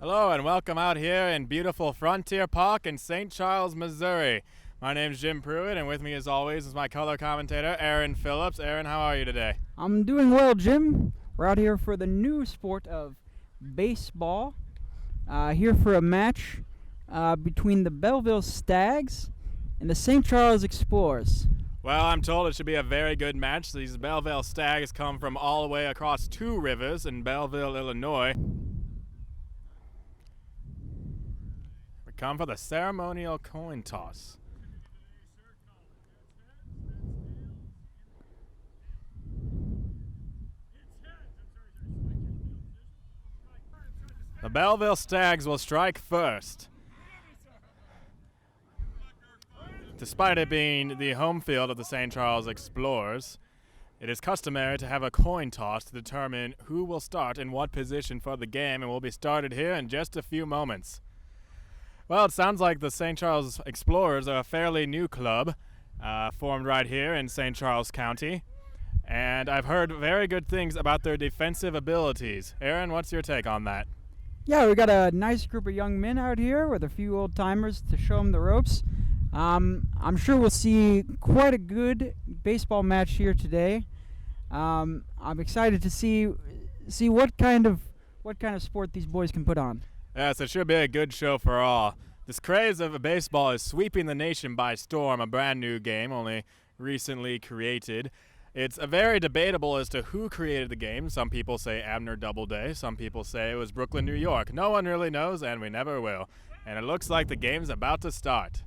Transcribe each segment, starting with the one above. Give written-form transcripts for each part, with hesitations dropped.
Hello and welcome out here in beautiful Frontier Park in St. Charles, Missouri. My name's Jim Pruitt, and with me as always is my color commentator, Aaron Phillips. Aaron, how are you today? I'm doing well, Jim. We're out here for the new sport of baseball. Here for a match between the Belleville Stags and the St. Charles Explorers. Well, I'm told it should be a very good match. These Belleville Stags come from all the way across two rivers in Belleville, Illinois. We come for the ceremonial coin toss. The Belleville Stags will strike first. Despite it being the home field of the St. Charles Explorers, it is customary to have a coin toss to determine who will start in what position for the game, and will be started here in just a few moments. Well, it sounds like the St. Charles Explorers are a fairly new club, formed right here in St. Charles County, and I've heard very good things about their defensive abilities. Aaron, what's your take on that? Yeah, we got a nice group of young men out here with a few old timers to show them the ropes. I'm sure we'll see quite a good baseball match here today. I'm excited to see what kind of sport these boys can put on. Yes, it should be a good show for all. This craze of baseball is sweeping the nation by storm, a brand new game only recently created. It's very debatable as to who created the game. Some people say Abner Doubleday. Some people say it was Brooklyn, New York. No one really knows, and we never will. And it looks like the game's about to start.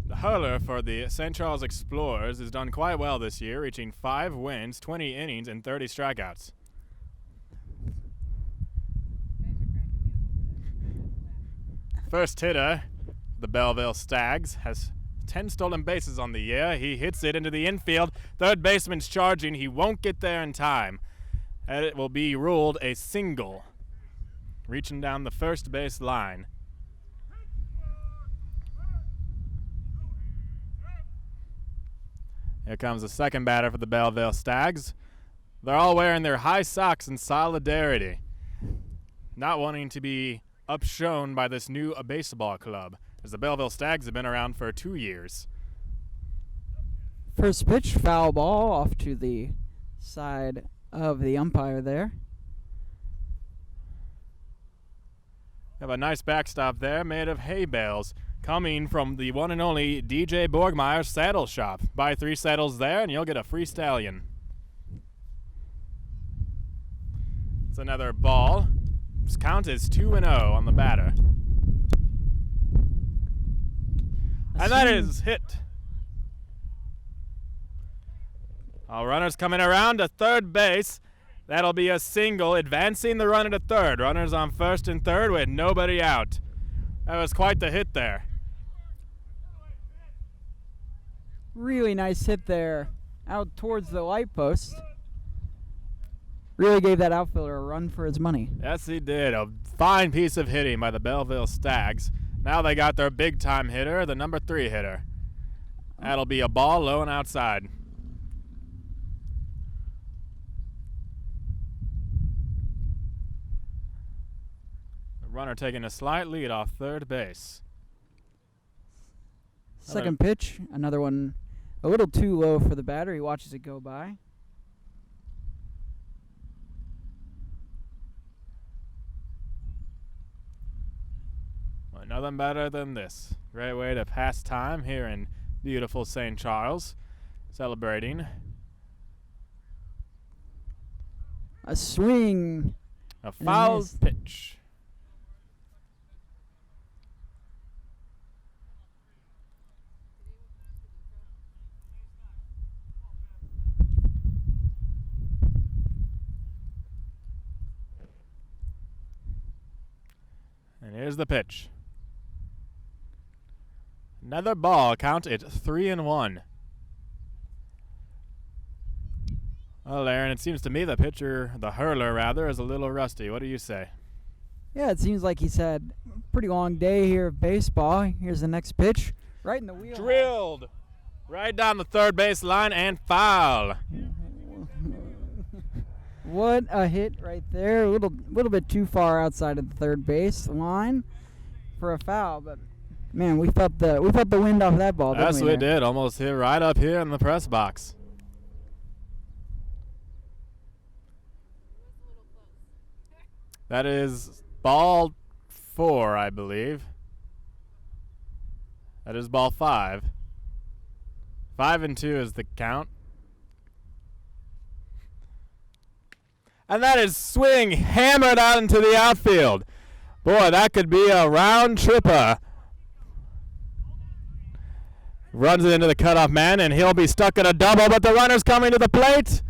The hurler for the St. Charles Explorers has done quite well this year, reaching 5 wins, 20 innings, and 30 strikeouts. First hitter, the Belleville Stags, has 10 stolen bases on the year. He hits it into the infield. Third baseman's charging. He won't get there in time. And it will be ruled a single, reaching down the first base line. Here comes the second batter for the Belleville Stags. They're all wearing their high socks in solidarity, not wanting to be upshown by this new baseball club, as the Belleville Stags have been around for 2 years. First pitch, foul ball off to the side of the umpire there. We have a nice backstop there made of hay bales, coming from the one and only DJ Borgmeyer Saddle Shop. Buy 3 saddles there and you'll get a free stallion. It's another ball. This count is 2-0 on the batter. And that is hit. All runners coming around to third base. That'll be a single, advancing the runner to third. Runners on first and third with nobody out. That was quite the hit there. Really nice hit there out towards the light post. Really gave that outfielder a run for his money. Yes, he did. A fine piece of hitting by the Belleville Stags. Now they got their big-time hitter, the number 3 hitter. That'll be a ball low and outside. The runner taking a slight lead off third base. Second pitch, another one a little too low for the batter. He watches it go by. Nothing better than this. Great way to pass time here in beautiful St. Charles. Celebrating. A swing. A foul pitch. And here's the pitch. Another ball, count it 3-1. Well, Aaron, it seems to me the pitcher, the hurler rather, is a little rusty. What do you say? Yeah, it seems like he's had a pretty long day here of baseball. Here's the next pitch. Right in the wheel. Drilled. Right down the third base line and foul. What a hit right there. A little bit too far outside of the third base line for a foul, but man, we felt the wind off that ball, didn't Yes, we? we did. Almost hit right up here in the press box. That is ball 4, I believe. That is ball 5. 5-2 is the count. And that is swing hammered out into the outfield. Boy, that could be a round tripper. Runs it into the cutoff man, and he'll be stuck in a double, but the runner's coming to the plate.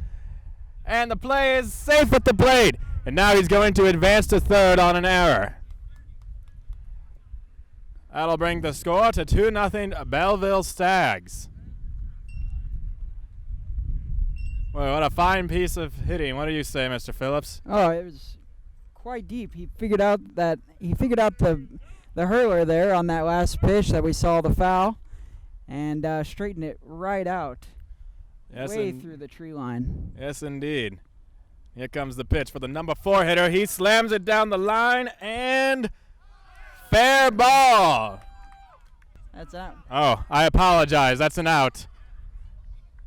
And the play is safe at the plate. And now he's going to advance to third on an error. That'll bring the score to 2-0 Belleville Stags. Boy, what a fine piece of hitting. What do you say, Mr. Phillips? Oh, it was quite deep. He figured out the hurler there on that last pitch that we saw the foul, and straightened it right out, way through the tree line. Yes, indeed. Here comes the pitch for the number 4 hitter. He slams it down the line, and fair ball. That's out. Oh, I apologize. That's an out.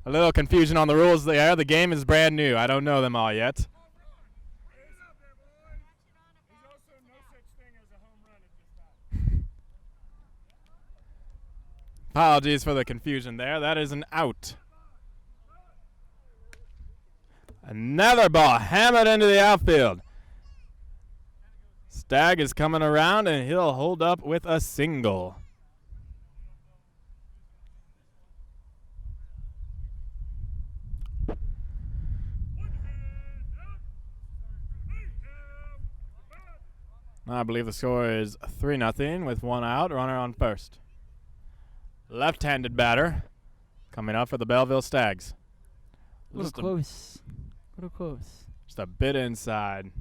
A little confusion on the rules there. The game is brand new. I don't know them all yet. Apologies for the confusion there. That is an out. Another ball hammered into the outfield. Stagg is coming around, and he'll hold up with a single. I believe the score is 3-0 with 1 out, runner on first. Left-handed batter coming up for the Belleville Stags. A little close. Just a bit inside.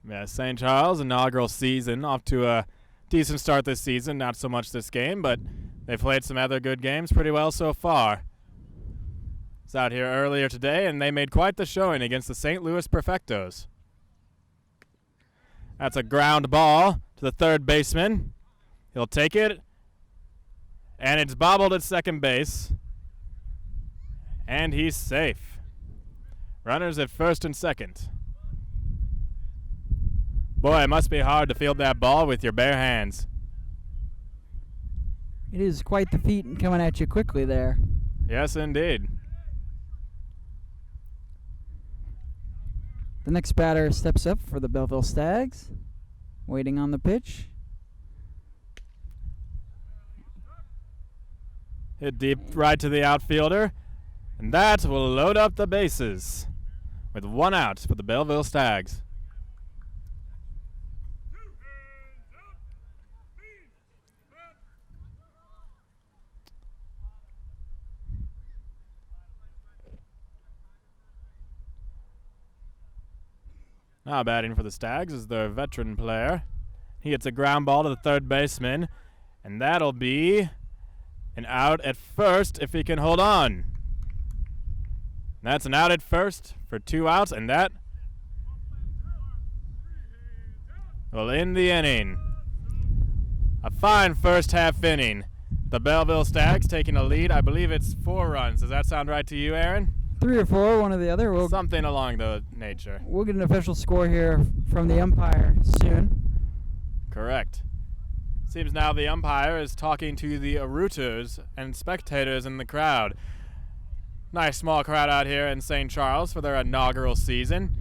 Yeah, St. Charles inaugural season, off to a decent start this season. Not so much this game, but they've played some other good games pretty well so far. Was out here earlier today, and they made quite the showing against the St. Louis Perfectos. That's a ground ball to the third baseman. He'll take it, and it's bobbled at second base, and he's safe. Runners at first and second. Boy, it must be hard to field that ball with your bare hands. It is quite the feat coming at you quickly there. Yes, indeed. The next batter steps up for the Belleville Stags, waiting on the pitch. Hit deep right to the outfielder, and that will load up the bases with 1 out for the Belleville Stags. Now batting for the Stags is their veteran player. He hits a ground ball to the third baseman, and that'll be an out at first if he can hold on. That's an out at first for 2 outs, and that will end the inning. A fine first half inning. The Belleville Stags taking a lead. I believe it's 4 runs. Does that sound right to you, Aaron? 3 or 4, one or the other. Something along the nature. We'll get an official score here from the umpire soon. Correct. Seems now the umpire is talking to the rooters and spectators in the crowd. Nice small crowd out here in St. Charles for their inaugural season.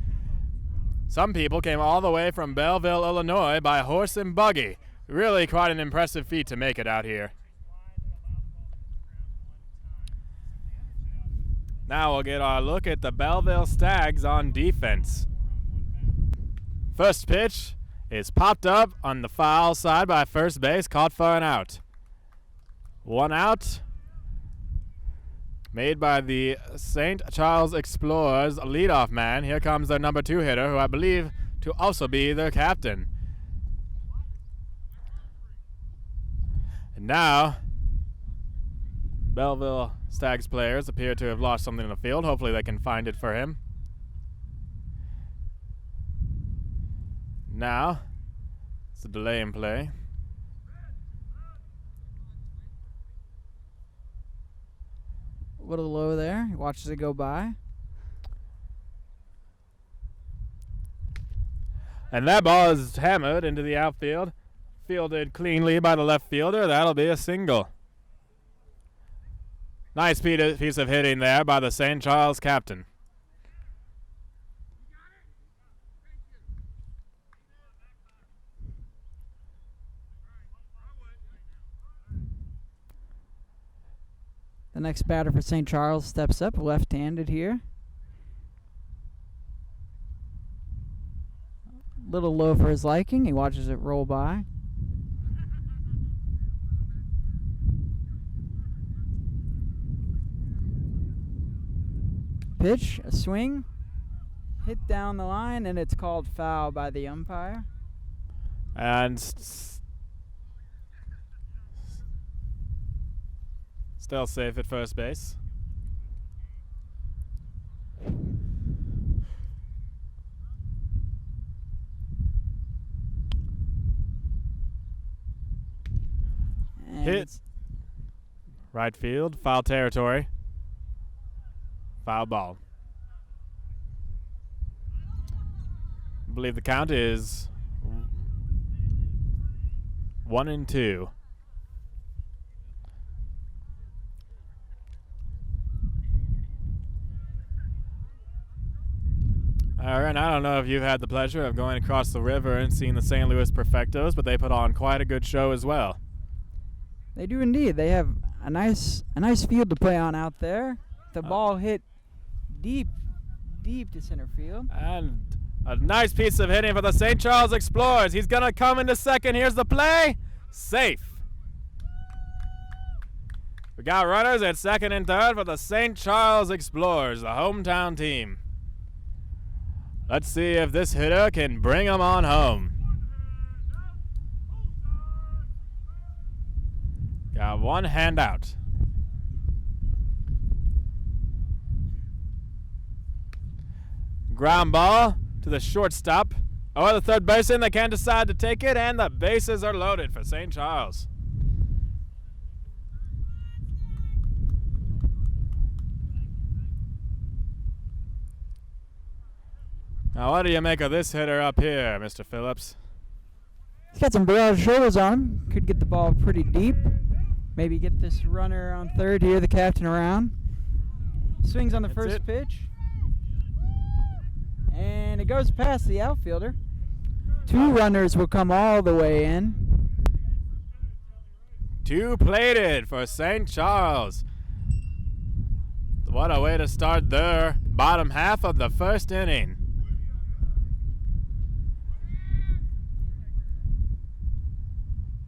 Some people came all the way from Belleville, Illinois by horse and buggy. Really quite an impressive feat to make it out here. Now we'll get our look at the Belleville Stags on defense. First pitch is popped up on the foul side by first base, caught for an out. 1 out made by the St. Charles Explorers leadoff man. Here comes their number 2 hitter, who I believe to also be their captain. And now Belleville Stags players appear to have lost something in the field. Hopefully they can find it for him. Now, it's a delay in play. A little low there. He watches it go by. And that ball is hammered into the outfield. Fielded cleanly by the left fielder. That'll be a single. Nice piece of hitting there by the St. Charles captain. The next batter for St. Charles steps up, left-handed here. Little low for his liking. He watches it roll by. Pitch, a swing, hit down the line, and it's called foul by the umpire. And still safe at first base. And Hit. Right field, foul territory. Foul ball. I believe the count is 1-2. Alright, I don't know if you've had the pleasure of going across the river and seeing the St. Louis Perfectos, but they put on quite a good show as well. They do indeed. They have a nice field to play on out there. The ball hit deep to center field. And a nice piece of hitting for the St. Charles Explorers. He's going to come into second. Here's the play. Safe. We got runners at second and third for the St. Charles Explorers, the hometown team. Let's see if this hitter can bring them on home. Got one hand out. Ground ball to the shortstop. Oh, the third baseman, they can't decide to take it, and the bases are loaded for St. Charles. Now, what do you make of this hitter up here, Mr. Phillips? He's got some broad shoulders on him. Could get the ball pretty deep. Maybe get this runner on third here, the captain around. Swings on the first pitch. And it goes past the outfielder. Two runners will come all the way in. Two plated for St. Charles. What a way to start their bottom half of the first inning.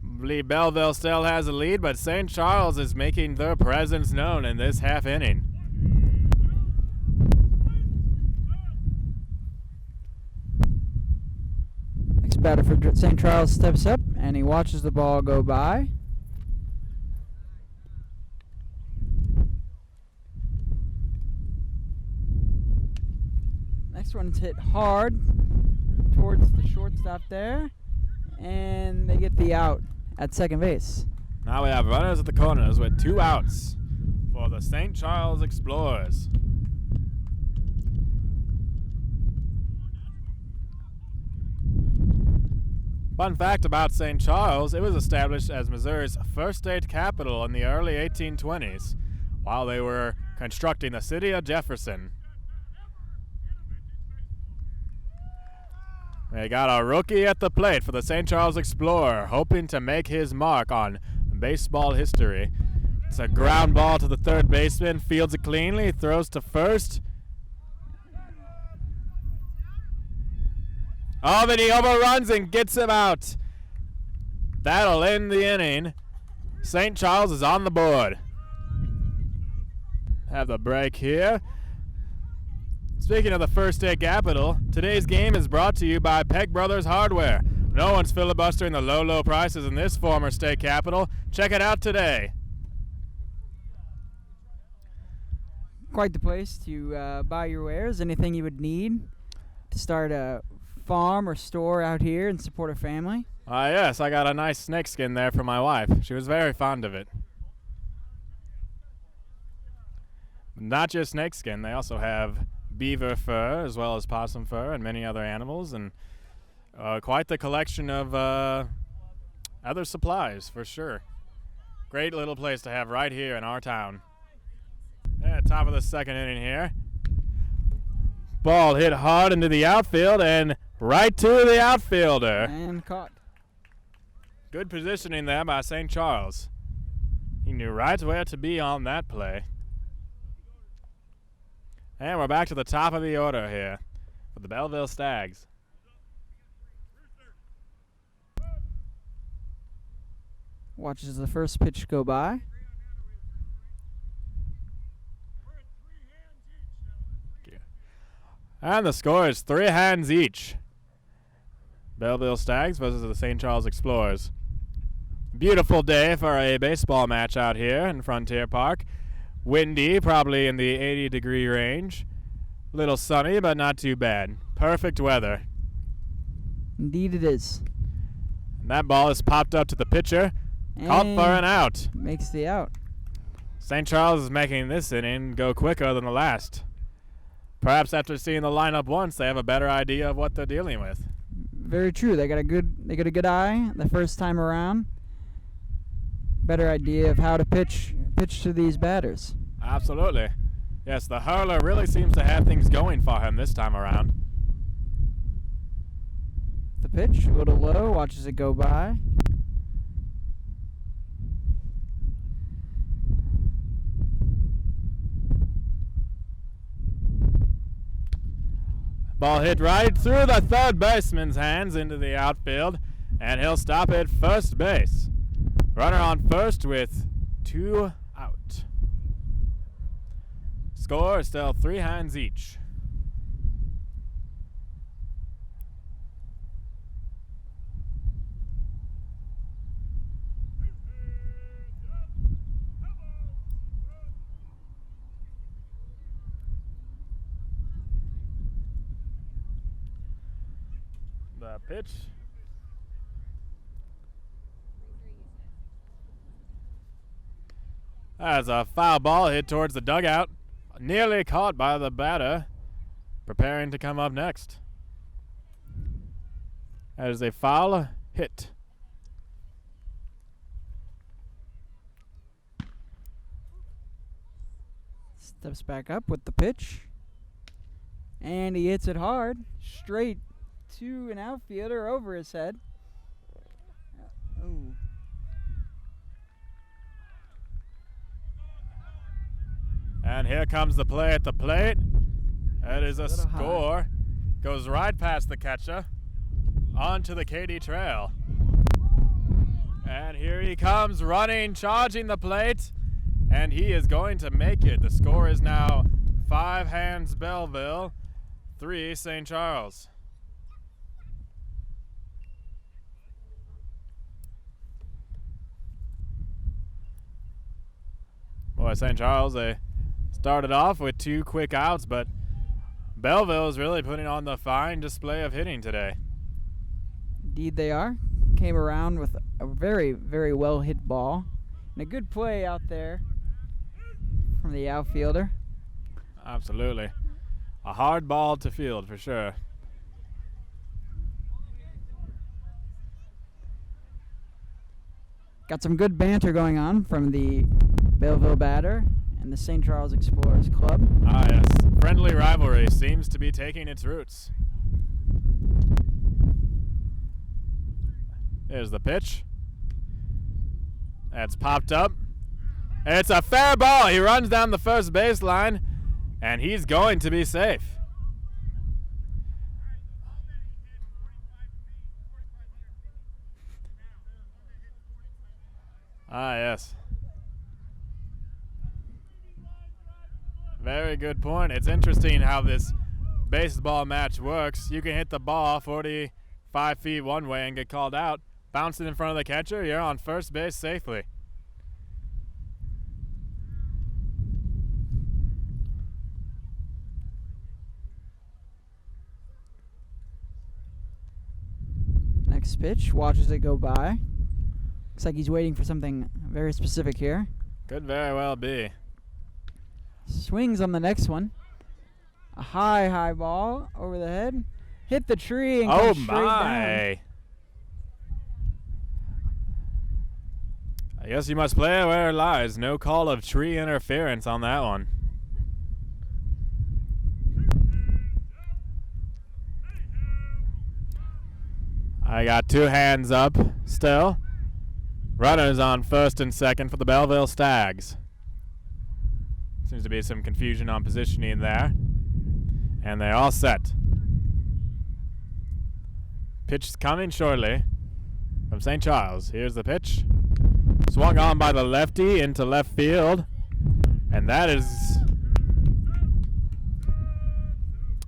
I believe Belleville still has a lead, but St. Charles is making their presence known in this half inning. Next batter for St. Charles steps up, and he watches the ball go by. Next one's hit hard towards the shortstop there, and they get the out at second base. Now we have runners at the corners with 2 outs for the St. Charles Explorers. Fun fact about St. Charles, it was established as Missouri's first state capital in the early 1820s while they were constructing the city of Jefferson. They got a rookie at the plate for the St. Charles Explorer, hoping to make his mark on baseball history. It's a ground ball to the third baseman, fields it cleanly, throws to first. Oh, but he overruns and gets him out. That'll end the inning. St. Charles is on the board. Have the break here. Speaking of the first state capital, today's game is brought to you by Peck Brothers Hardware. No one's filibustering the low prices in this former state capital. Check it out today. quite the place to buy your wares. Anything you would need to start a farm or store out here and support a family? Yes, I got a nice snakeskin there for my wife. She was very fond of it. Not just snakeskin, they also have beaver fur as well as possum fur and many other animals, and quite the collection of other supplies for sure. Great little place to have right here in our town. At top of the second inning here. Ball hit hard into the outfield and right to the outfielder. And caught. Good positioning there by St. Charles. He knew right where to be on that play. And we're back to the top of the order here for the Belleville Stags. Watches the first pitch go by. And the score is 3 hands each. Belleville Stags versus the St. Charles Explorers. Beautiful day for a baseball match out here in Frontier Park. Windy, probably in the 80-degree range. Little sunny, but not too bad. Perfect weather. Indeed it is. And that ball is popped up to the pitcher. Caught for an out. Makes the out. St. Charles is making this inning go quicker than the last. Perhaps after seeing the lineup once, they have a better idea of what they're dealing with. Very true. They got a good eye the first time around. Better idea of how to pitch to these batters. Absolutely. Yes, the hurler really seems to have things going for him this time around. The pitch, a little low, watches it go by. Ball hit right through the third baseman's hands into the outfield, and he'll stop at first base. Runner on first with 2 out. Score is still 3 hands each. The pitch. As a foul ball hit towards the dugout, nearly caught by the batter, preparing to come up next. That is a foul hit. Steps back up with the pitch. And he hits it hard, straight to an outfielder over his head. Oh. And here comes the play at the plate. That is a score. Goes right past the catcher onto the Katy Trail. And here he comes running, charging the plate, and he is going to make it. The score is now 5 hands Belleville, 3 St. Charles. Boy, St. Charles, they started off with 2 quick outs, but Belleville is really putting on the fine display of hitting today. Indeed they are. Came around with a very, very well hit ball. And a good play out there from the outfielder. Absolutely. A hard ball to field for sure. Got some good banter going on from the Belleville batter and the St. Charles Explorers Club. Ah, yes. Friendly rivalry seems to be taking its roots. There's the pitch. That's popped up. It's a fair ball. He runs down the first baseline, and he's going to be safe. Ah, yes. Very good point. It's interesting how this baseball match works. You can hit the ball 45 feet one way and get called out. Bounce it in front of the catcher, you're on first base safely. Next pitch, watches it go by. Looks like he's waiting for something very specific here. Could very well be. Swings on the next one. A high ball over the head. Hit the tree and Oh comes straight down. my! I guess you must play it where it lies. No call of tree interference on that one. I got 2 hands up still. Runners on first and second for the Belleville Stags. Seems to be some confusion on positioning there. And they're all set. Pitch is coming shortly from St. Charles. Here's the pitch. Swung on by the lefty into left field. And that's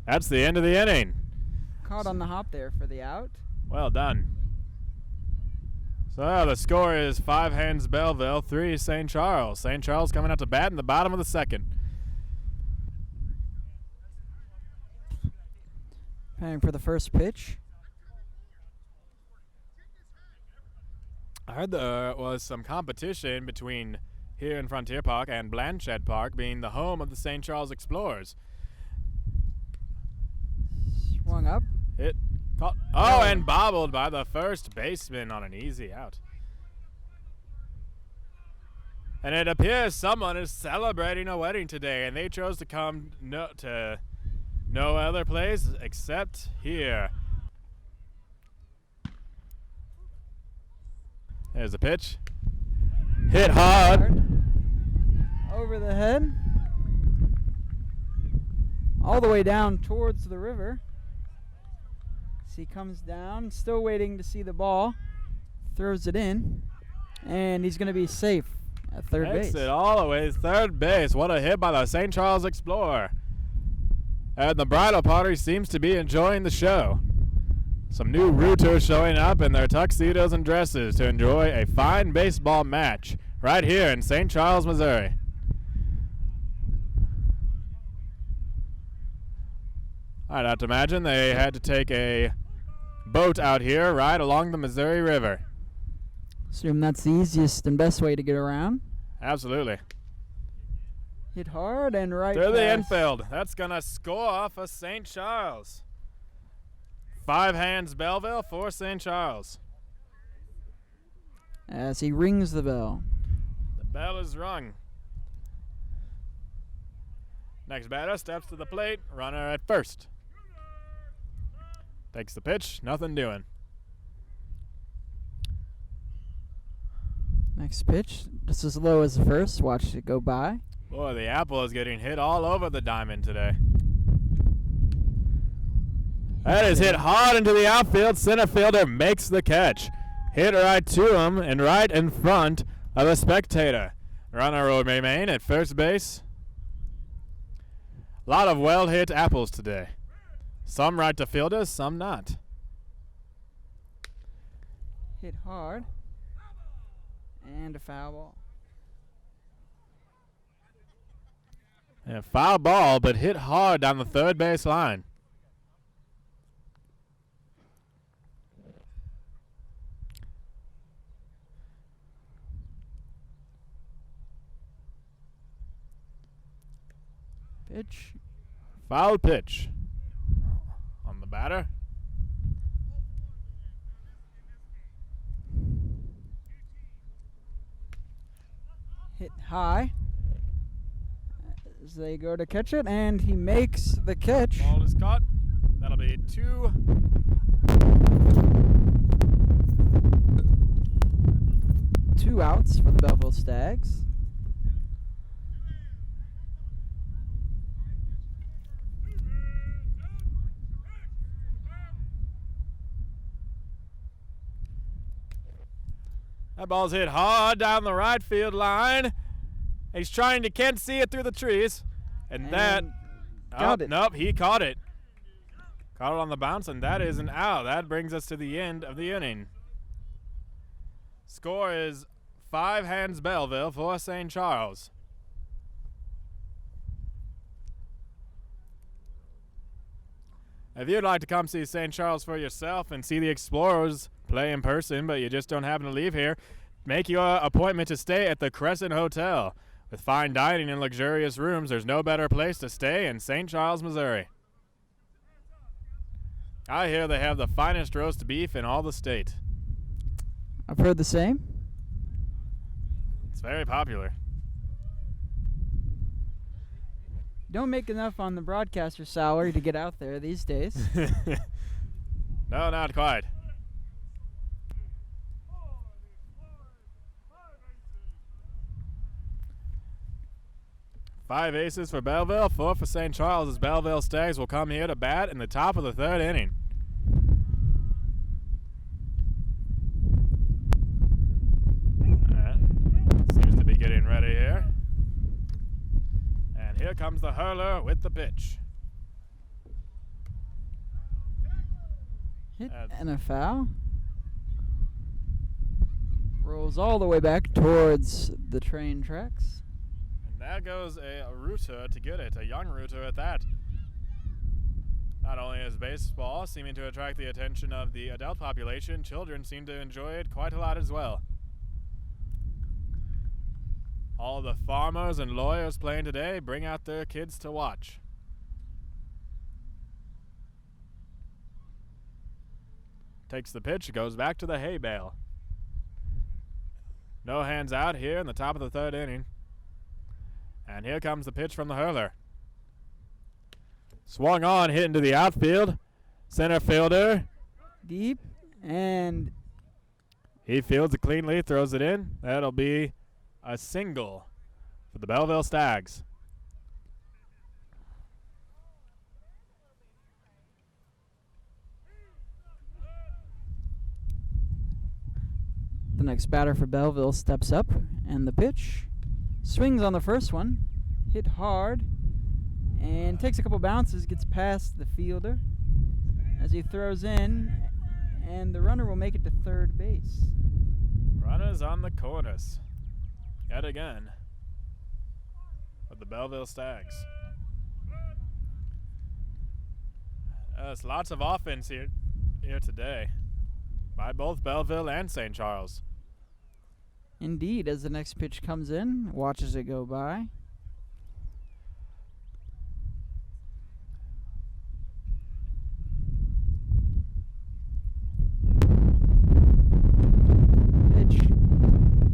the end of the inning. Caught on the hop there for the out. Well done. So the score is 5 hands Belleville, 3 St. Charles. St. Charles coming out to bat in the bottom of the second. Preparing for the first pitch. I heard there was some competition between here in Frontier Park and Blanchette Park being the home of the St. Charles Explorers. Swung up. Hit. Caught. Oh, and bobbled by the first baseman on an easy out. And it appears someone is celebrating a wedding today, and they chose to come to no other place except here. There's a pitch. Hit hard. Over the head. All the way down towards the river. As he comes down, still waiting to see the ball. Throws it in. And he's going to be safe at third Makes base. it all the way to third base. What a hit by the St. Charles Explorer. And the bridal party seems to be enjoying the show. Some new rooters showing up in their tuxedos and dresses to enjoy a fine baseball match right here in St. Charles, Missouri. I'd have to imagine they had to take a boat out here right along the Missouri River. Assume that's the easiest and best way to get around. Absolutely. Hit hard and right To the past. infield. That's going to score for St. Charles. 5 hands Belleville, 4 St. Charles. As he rings the bell. The bell is rung. Next batter steps to the plate. Runner at first. Takes the pitch. Nothing doing. Next pitch, just as low as the first. Watch it go by. Boy, the apple is getting hit all over the diamond today. That is hit hard into the outfield. Center fielder makes the catch. Hit right to him and right in front of a spectator. Runner will remain at first base. A lot of well-hit apples today. Some right to fielders, some not. Hit hard. And a foul ball. And a foul ball, but hit hard down the third base line. Pitch. Foul pitch on the batter. Hit high. As they go to catch it, and he makes the catch. Ball is caught. That'll be 2. Two outs for the Belleville Stags. That ball's hit hard down the right field line. He's trying to can't see it through the trees. And that got it. Nope, he caught it. Caught it on the bounce, and that is an out. That brings us to the end of the inning. Score is 5 hands Belleville, 4 St. Charles. If you'd like to come see St. Charles for yourself and see the Explorers play in person, but you just don't happen to leave here, make your appointment to stay at the Crescent Hotel. With fine dining and luxurious rooms, there's no better place to stay in St. Charles, Missouri. I hear they have the finest roast beef in all the state. I've heard the same. It's very popular. Don't make enough on the broadcaster salary to get out there these days. No, not quite. Five aces for Belleville, 4 for St. Charles as Belleville Stags will come here to bat in the top of the third inning. Seems to be getting ready here. And here comes the hurler with the pitch. Hit and a foul. Rolls all the way back towards the train tracks. And there goes a rooter to get it, a young rooter at that. Not only is baseball seeming to attract the attention of the adult population, children seem to enjoy it quite a lot as well. All the farmers and lawyers playing today bring out their kids to watch. Takes the pitch, goes back to the hay bale. No hands out here in the top of the third inning. And here comes the pitch from the hurler. Swung on, hit into the outfield. Center fielder. Deep, and He fields it cleanly, throws it in. That'll be a single for the Belleville Stags. the next batter for Belleville steps up, and the pitch swings on the first one, hit hard, and takes a couple bounces, gets past the fielder as he throws in, and the runner will make it to third base. Runners on the corners. Yet again. With the Belleville Stags. There's lots of offense here today by both Belleville and St. Charles. Indeed, as the next pitch comes in, watches it go by. Pitch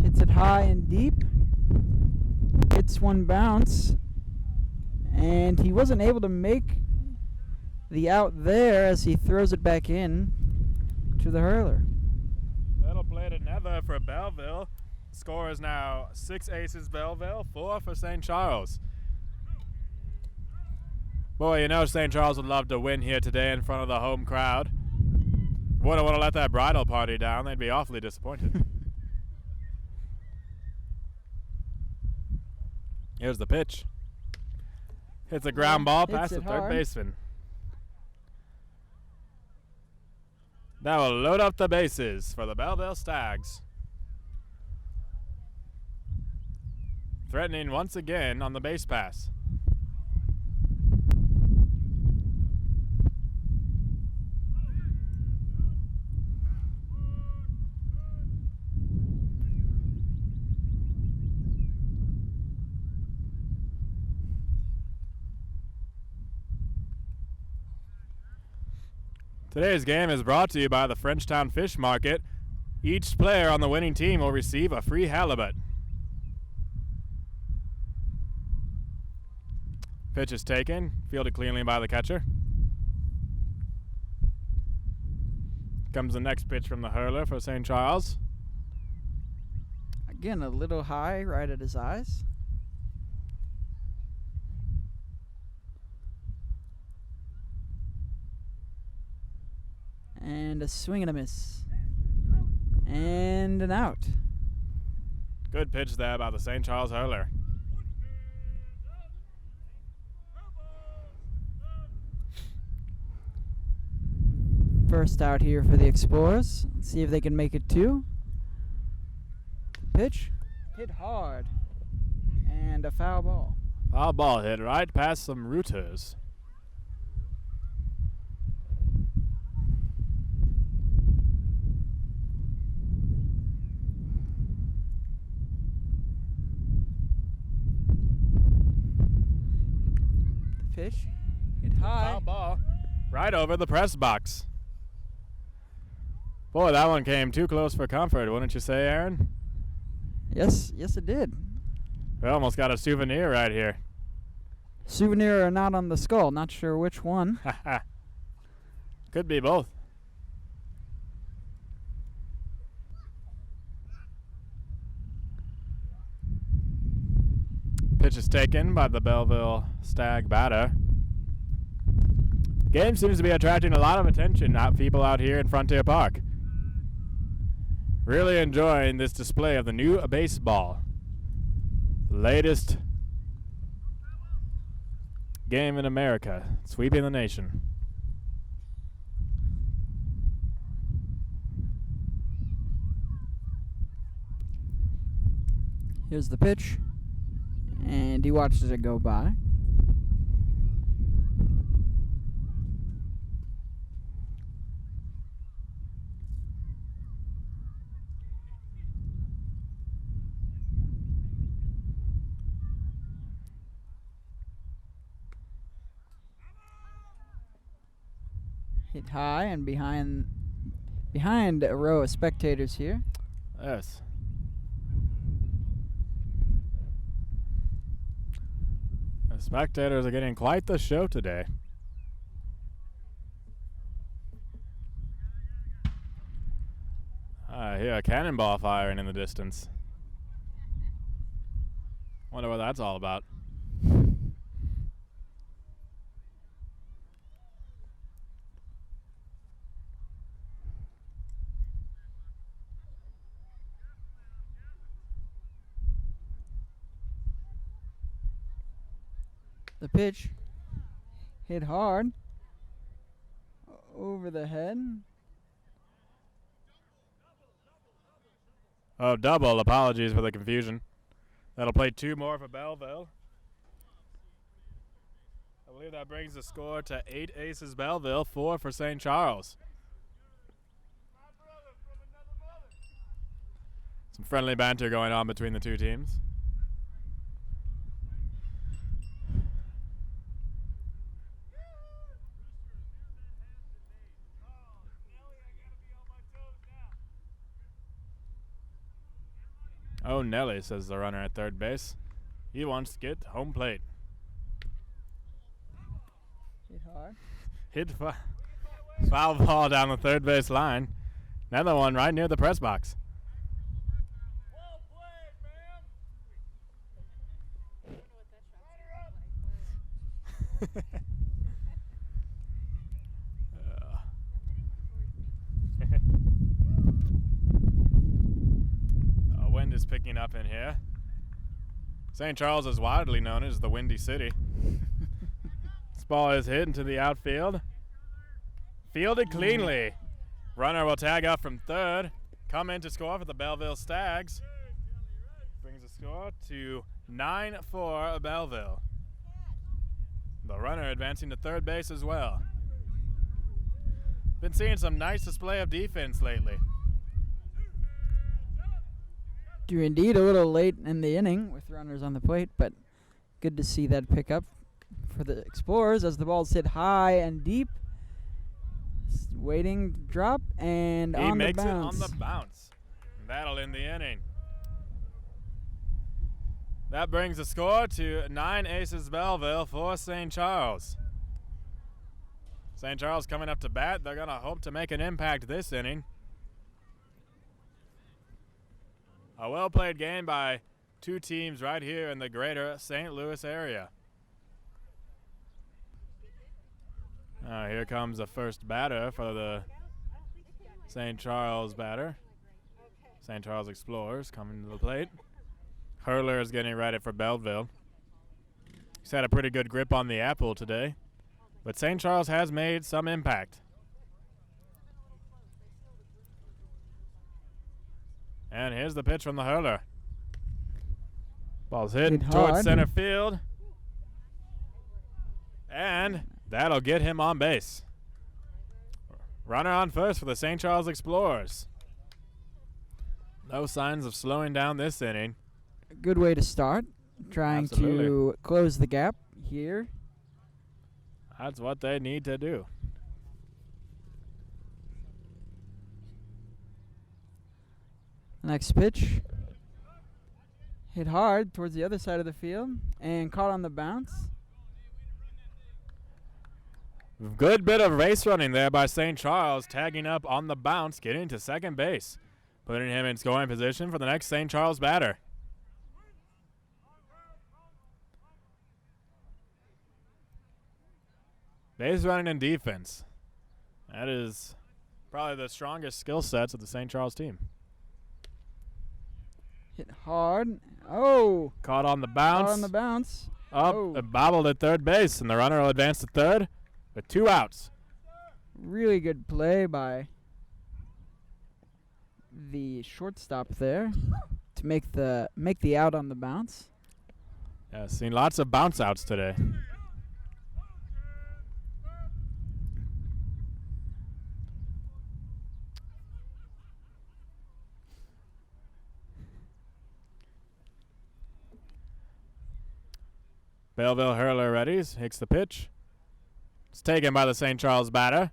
hits it high and deep. Hits one bounce. And he wasn't able to make the out there as he throws it back in to the hurler. Little play to never for Belleville. Score is now 6 aces Belleville, 4 for St. Charles. Boy, you know St. Charles would love to win here today in front of the home crowd. Wouldn't want to let that bridal party down. They'd be awfully disappointed. Here's the pitch. Hits a ground ball Hits past the it third hard. baseman. That will load up the bases for the Belleville Stags. Threatening once again on the base pass. Today's game is brought to you by the Frenchtown Fish Market. Each player on the winning team will receive a free halibut. Pitch is taken, fielded cleanly by the catcher. Comes the next pitch from the hurler for St. Charles. Again, a little high right at his eyes. And a swing and a miss. And an out. Good pitch there by the St. Charles hurler. First out here for the Explorers. Let's see if they can make it two. Pitch. Hit hard. And a foul ball. Foul ball hit right past some rooters. pitch. Hit high. Foul ball. Right over the press box. Boy, that one came too close for comfort, wouldn't you say, Aaron? Yes, it did. We almost got a souvenir right here. Souvenir or not on the skull, not sure which one. Could be both. Pitch is taken by the Belleville Stag batter. Game seems to be attracting a lot of attention, people out here in Frontier Park. Really enjoying this display of the new baseball. Latest game in America, sweeping the nation. Here's the pitch. And he watches it go by. Hit high and behind a row of spectators here. Yes. The spectators are getting quite the show today. I hear a cannonball firing in the distance. Wonder what that's all about. The pitch hit hard over the head. Oh, double. Apologies for the confusion. That'll play 2 more for Belleville. I believe that brings the score to 8 aces Belleville, 4 for St. Charles. Some friendly banter going on between the two teams. Oh, Nelly, says the runner at third base. He wants to get home plate. Hit hard. Hit foul ball down the third base line. Another one right near the press box. Well played, man. Wind is picking up in here. St. Charles is widely known as the Windy City. This ball is hit into the outfield. Fielded cleanly. Runner will tag out from third. Come in to score for the Belleville Stags. Brings the score to 9-4 Belleville. The runner advancing to third base as well. Been seeing some nice display of defense lately. Do indeed a little late in the inning with runners on the plate, but good to see that pick up for the Explorers as the ball's hit high and deep. Waiting drop and he on the makes bounce. it on the bounce. That'll end the inning. That brings the score to 9 aces Belleville for St. Charles. St. Charles coming up to bat. They're going to hope to make an impact this inning. A well-played game by two teams right here in the greater St. Louis area. Here comes the first batter for the St. Charles batter. St. Charles Explorers coming to the plate. Hurler is getting ready for Belleville. He's had a pretty good grip on the apple today, but St. Charles has made some impact. And here's the pitch from the Hurler. Ball's hit towards hard. center field. And that'll get him on base. Runner on first for the St. Charles Explorers. No signs of slowing down this inning. Good way to start. Trying Absolutely. to close the gap here. That's what they need to do. Next pitch. Hit hard towards the other side of the field and caught on the bounce. Good bit of race running there by St. Charles, tagging up on the bounce, getting to second base, putting him in scoring position for the next St. Charles batter. Base running and defense. That is probably the strongest skill sets of the St. Charles team. Hit hard. Oh! Caught on the bounce. Caught on the bounce. Up, Oh. bobbled at third base, and the runner will advance to third with 2 outs. Really good play by the shortstop there to make the out on the bounce. Yeah, seen lots of bounce outs today. Belleville hurler readies, hits the pitch. It's taken by the St. Charles batter.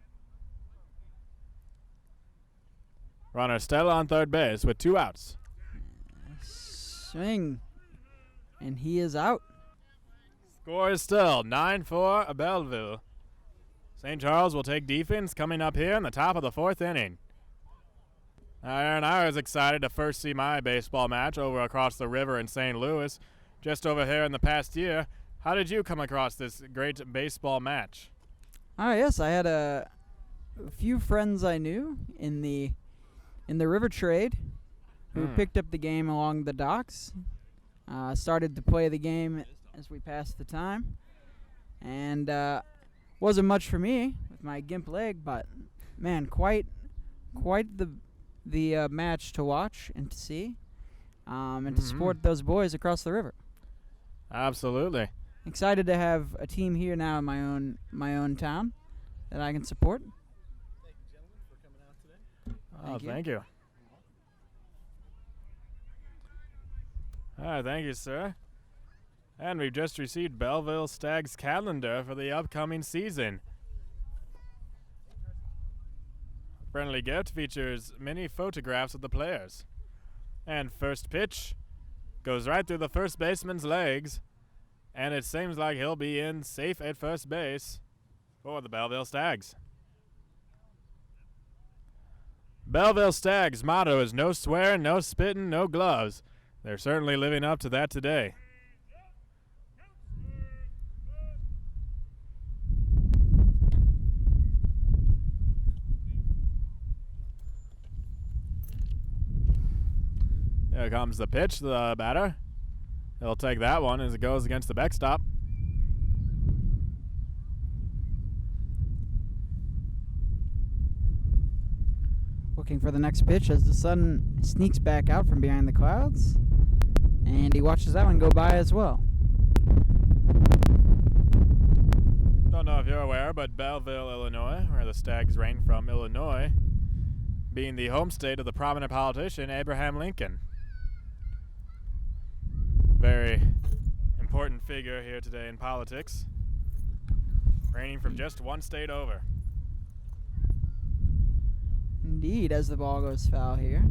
Runner still on third base with 2 outs. Swing. And he is out. Score is still 9-4 Belleville. St. Charles will take defense coming up here in the top of the 4th inning. Aaron, I was excited to first see my baseball match over across the river in St. Louis, just over here in the past year. How did you come across this great baseball match? Ah, yes, I had a few friends I knew in the river trade who picked up the game along the docks. Started to play the game as we passed the time, and wasn't much for me with my gimp leg, but man, quite the match to watch and to see, and to support those boys across the river. Absolutely. Excited to have a team here now in my own town that I can support. Thank you, gentlemen, for coming out today. Oh, Thank you. thank you. All right, thank you, sir. And we've just received Belleville Stags calendar for the upcoming season. Friendly gift features many photographs of the players. And first pitch goes right through the first baseman's legs, and it seems like he'll be in safe at first base for the Belleville Stags. Belleville Stags' motto is no swearing, no spitting, no gloves. They're certainly living up to that today. Here comes the pitch, the batter. He'll take that one as it goes against the backstop. Looking for the next pitch as the sun sneaks back out from behind the clouds. And he watches that one go by as well. Don't know if you're aware, but Belleville, Illinois, where the Stags reign from, Illinois, being the home state of the prominent politician Abraham Lincoln. Very important figure here today in politics, reigning from just one state over. Indeed, as the ball goes foul here.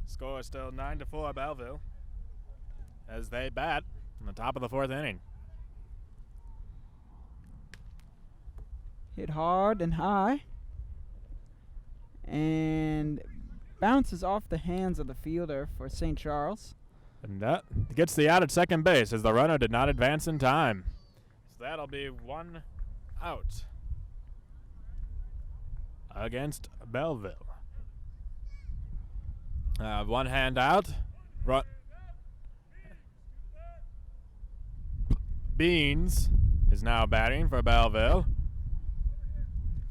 Score is still 9-4 Belleville as they bat in the top of the 4th inning. Hit hard and high. And bounces off the hands of the fielder for St. Charles. And that gets the out at second base as the runner did not advance in time. So that'll be 1 out against Belleville. 1 hand out. Beans is now batting for Belleville.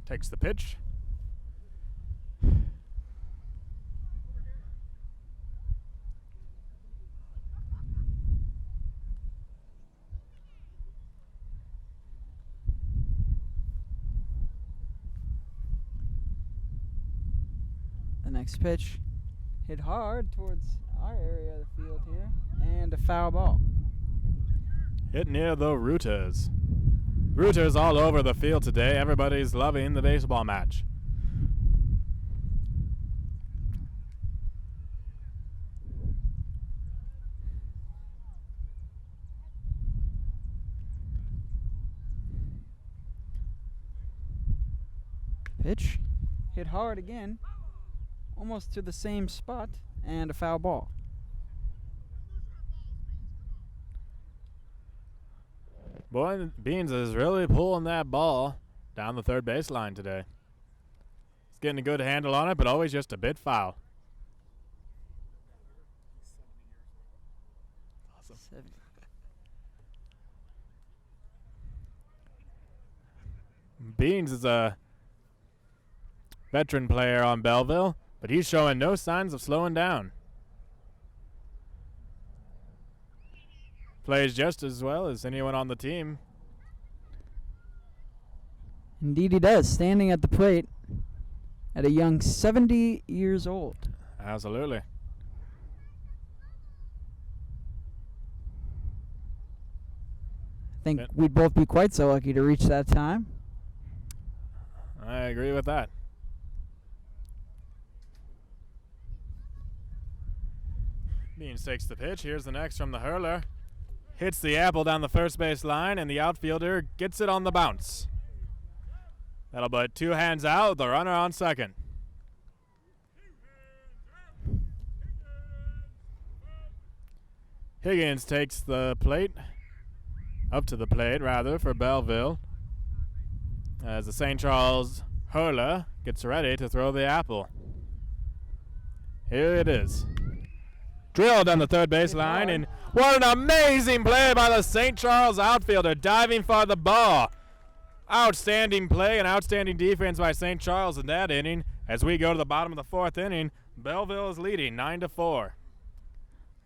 Takes the pitch. The next pitch hit hard towards our area of the field here, and a foul ball. Hit near the Rooters. Rooters all over the field today. Everybody's loving the baseball match. Pitch hit hard again, almost to the same spot, and a foul ball. Boy, Beans is really pulling that ball down the third baseline today. He's getting a good handle on it, but always just a bit foul. Awesome. Beans is a veteran player on Belleville, but he's showing no signs of slowing down. Plays just as well as anyone on the team. Indeed he does, standing at the plate at a young 70 years old. Absolutely. I think we'd both be quite so lucky to reach that time. I agree with that. Beans takes the pitch. Here's the next from the hurler. Hits the apple down the first base line, and the outfielder gets it on the bounce. That'll put two hands out, the runner on second. Higgins takes the plate, up to the plate rather, for Belleville, as the St. Charles hurler gets ready to throw the apple. Here it is. Drilled on the third baseline, and what an amazing play by the St. Charles outfielder, diving for the ball. Outstanding play and outstanding defense by St. Charles in that inning. As we go to the bottom of the fourth inning, Belleville is leading 9-4.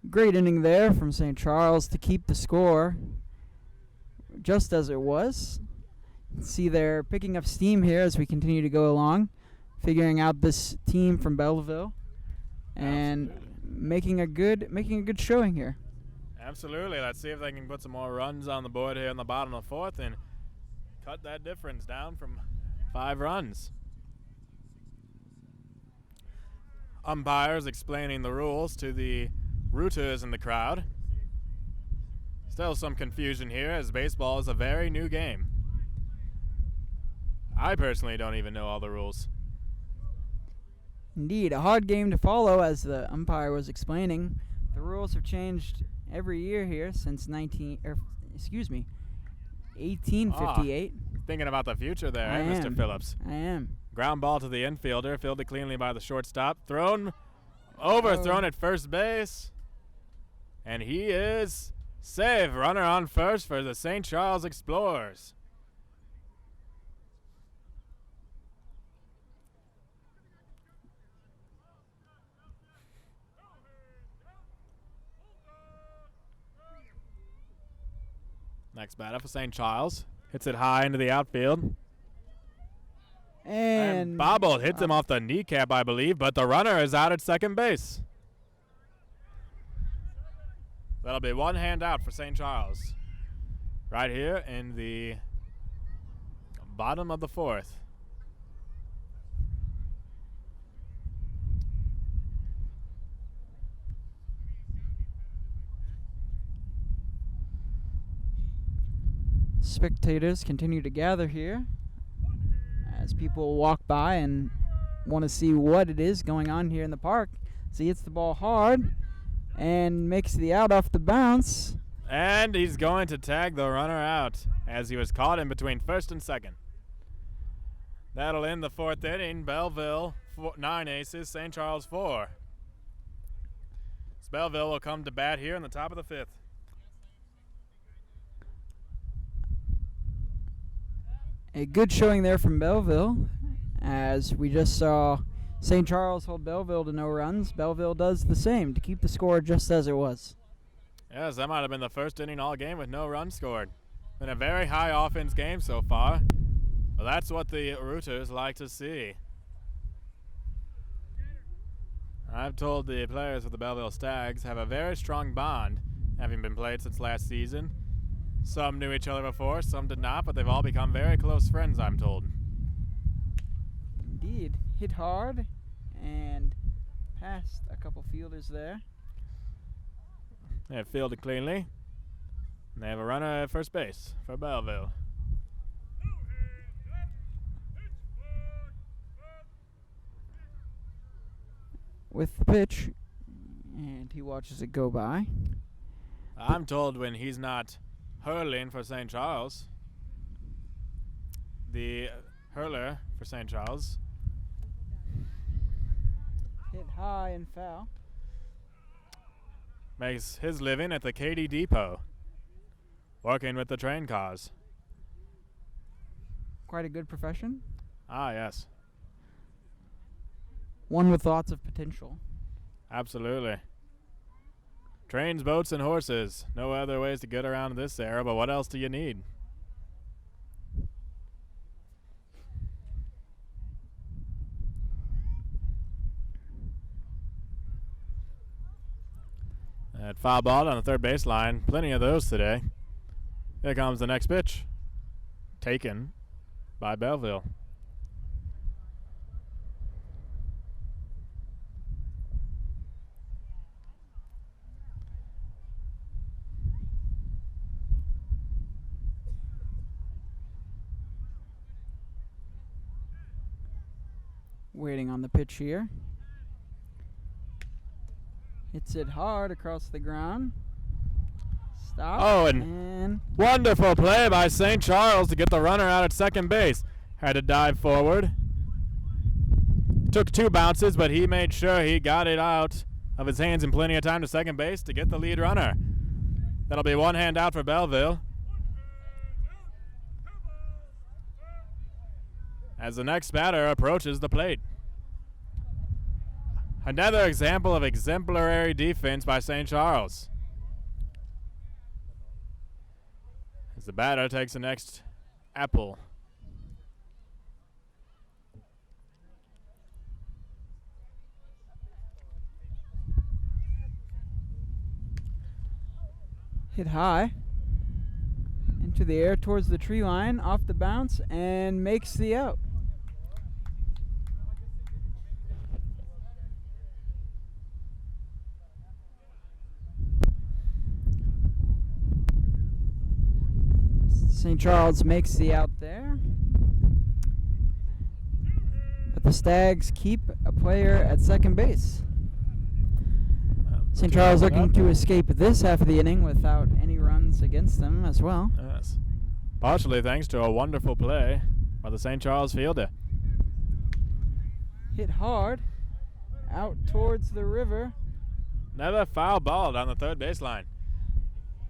Great inning there from St. Charles to keep the score just as it was. See, they're picking up steam here as we continue to go along, figuring out this team from Belleville, and making a good showing here. Absolutely. Let's see if they can put some more runs on the board here in the bottom of the fourth and cut that difference down from 5 runs. Umpires explaining the rules to the rooters in the crowd. Still some confusion here, as baseball is a very new game. I personally don't even know all the rules. Indeed, a hard game to follow, as the umpire was explaining. The rules have changed every year here since 1858. Thinking about the future there, I Mr. am. Phillips. I am. Ground ball to the infielder, fielded cleanly by the shortstop. Overthrown at first base. And he is safe. Runner on first for the St. Charles Explorers. Next batter for St. Charles. Hits it high into the outfield. And Bobble hits him off the kneecap, I believe, but the runner is out at second base. That'll be one hand out for St. Charles. Right here in the bottom of the fourth. Spectators continue to gather here as people walk by and want to see what it is going on here in the park. So he hits the ball hard and makes the out off the bounce. And he's going to tag the runner out as he was caught in between first and second. That'll end the fourth inning. Belleville 9 aces, St. Charles 4. Belleville will come to bat here in the top of the fifth. A good showing there from Belleville, as we just saw St. Charles hold Belleville to no runs. Belleville does the same to keep the score just as it was. Yes, that might have been the first inning all game with no runs scored. Been a very high offense game so far, but that's what the rooters like to see. I've told the players of the Belleville Stags have a very strong bond, having been played since last season. Some knew each other before, some did not, but they've all become very close friends, I'm told. Indeed. Hit hard and past a couple fielders there. They have fielded cleanly. And they have a runner at first base for Belleville. With the pitch, and he watches it go by. I'm told when he's not hurling for St. Charles, the hurler for St. Charles Hit high and foul. makes his living at the Katy Depot, working with the train cars. Quite a good profession. Ah, yes, One with lots of potential. absolutely. Trains, boats, and horses. No other ways to get around this era, but what else do you need? At foul ball on the third baseline. Plenty of those today. Here comes the next pitch. Taken by Belleville. Waiting on the pitch here. Hits it hard across the ground. Stop. Oh, and and wonderful play by St. Charles to get the runner out at second base. Had to dive forward. Took two bounces, but he made sure he got it out of his hands in plenty of time to second base to get the lead runner. That'll be one hand out for Belleville. As the next batter approaches the plate. Another example of exemplary defense by St. Charles. As the batter takes the next apple. hit high into the air towards the tree line, off the bounce, and makes the out. St. Charles makes the out there. But the Stags keep a player at second base. St. Charles looking to escape this half of the inning without any runs against them as well. Yes. Partially thanks to a wonderful play by the St. Charles fielder. Hit hard out towards the river. Another foul ball down the third baseline.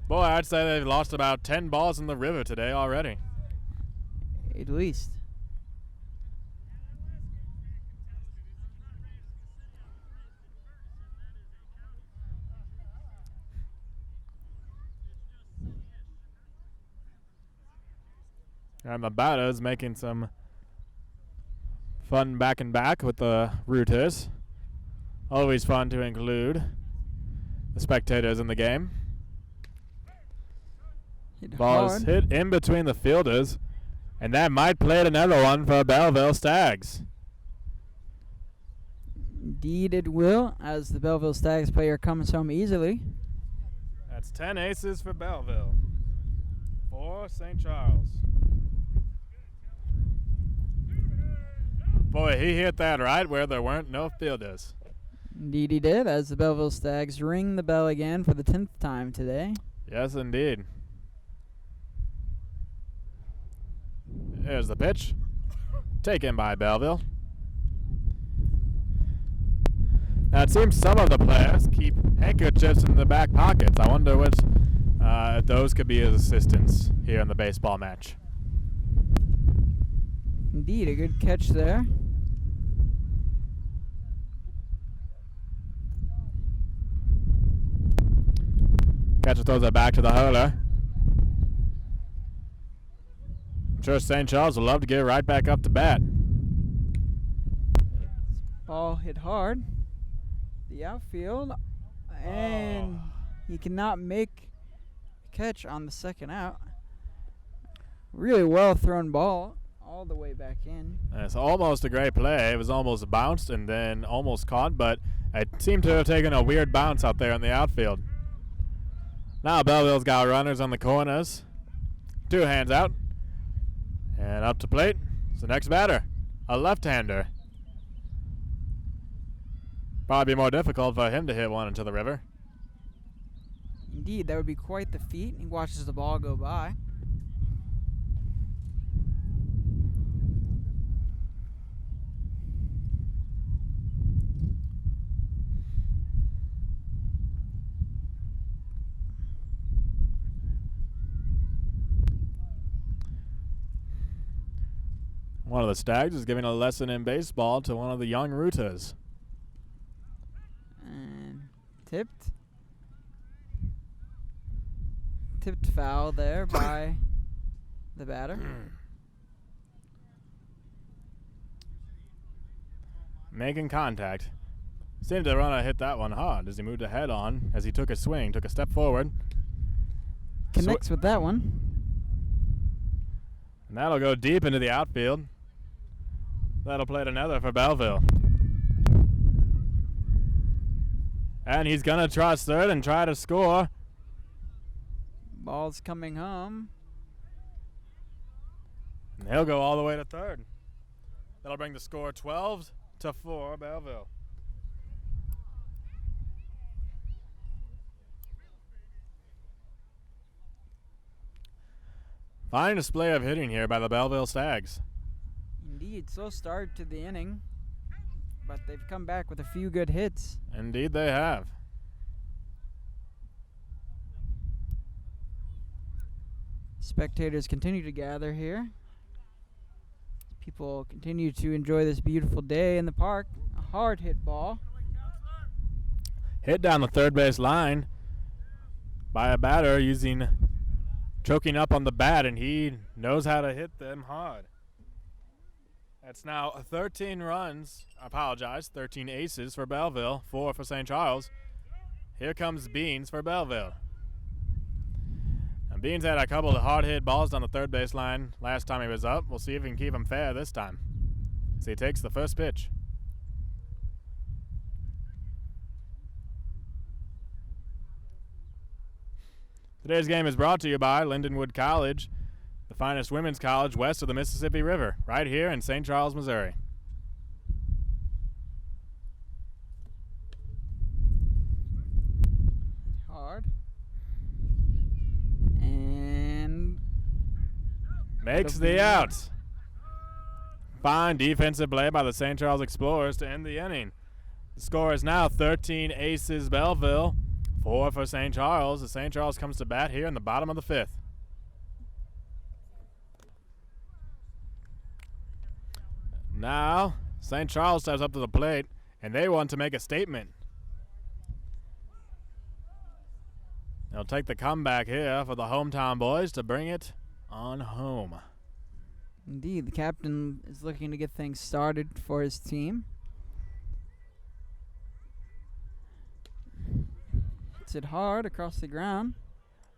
Boy, I'd say they've lost about 10 balls in the river today already. At least. And the batter's making some fun back and back with the rooters. Always fun to include the spectators in the game. Hit Ball is hard. hit in between the fielders, and that might play another one for Belleville Stags. Indeed it will, as the Belleville Stags player comes home easily. That's 10 aces for Belleville. For St. Charles. Boy, he hit that right where there weren't no fielders. Indeed he did, as the Belleville Stags ring the bell again for the 10th time today. Yes, indeed. Here's the pitch. Taken by Belleville. Now, it seems some of the players keep handkerchiefs in the back pockets. I wonder what if those could be his assistants here in the baseball match. Indeed, a good catch there. Catcher throws it back to the hurler. I'm sure St. Charles would love to get right back up to bat. Ball hit hard the outfield, and he cannot make a catch on the second out. Really well thrown ball all the way back in. It's almost a great play. It was almost bounced and then almost caught, but it seemed to have taken a weird bounce out there in the outfield. Now Belleville's got runners on the corners. 2 hands out. And up to plate is the next batter, a left-hander. Probably more difficult for him to hit one into the river. Indeed, that would be quite the feat. He watches the ball go by. One of the Stags is giving a lesson in baseball to one of the young rooters. And tipped. Tipped foul there by the batter. Making contact. Seemed the runner hit that one hard as he moved ahead on, as he took a swing, took a step forward. Connects with that one. And that'll go deep into the outfield. That'll play another for Belleville. And he's going to trust third and try to score. Ball's coming home. And he'll go all the way to third. That'll bring the score 12-4 Belleville. Fine display of hitting here by the Belleville Stags. Indeed, slow start to the inning, but they've come back with a few good hits. Indeed they have. Spectators continue to gather here. People continue to enjoy this beautiful day in the park. A hard hit ball. Hit down the third base line by a batter choking up on the bat, and he knows how to hit them hard. That's now 13 aces for Belleville, 4 for St. Charles. Here comes Beans for Belleville. And Beans had a couple of hard hit balls down the third base line last time he was up. We'll see if he can keep him fair this time. So he takes the first pitch. Today's game is brought to you by Lindenwood College, the finest women's college west of the Mississippi River, right here in St. Charles, Missouri. Hard. And Makes the out. Fine defensive play by the St. Charles Explorers to end the inning. The score is now 13 aces Belleville, 4 for St. Charles. The St. Charles comes to bat here in the bottom of the 5th. Now, St. Charles steps up to the plate, and they want to make a statement. They'll take the comeback here for the hometown boys to bring it on home. indeed, the captain is looking to get things started for his team. Hits it hard across the ground.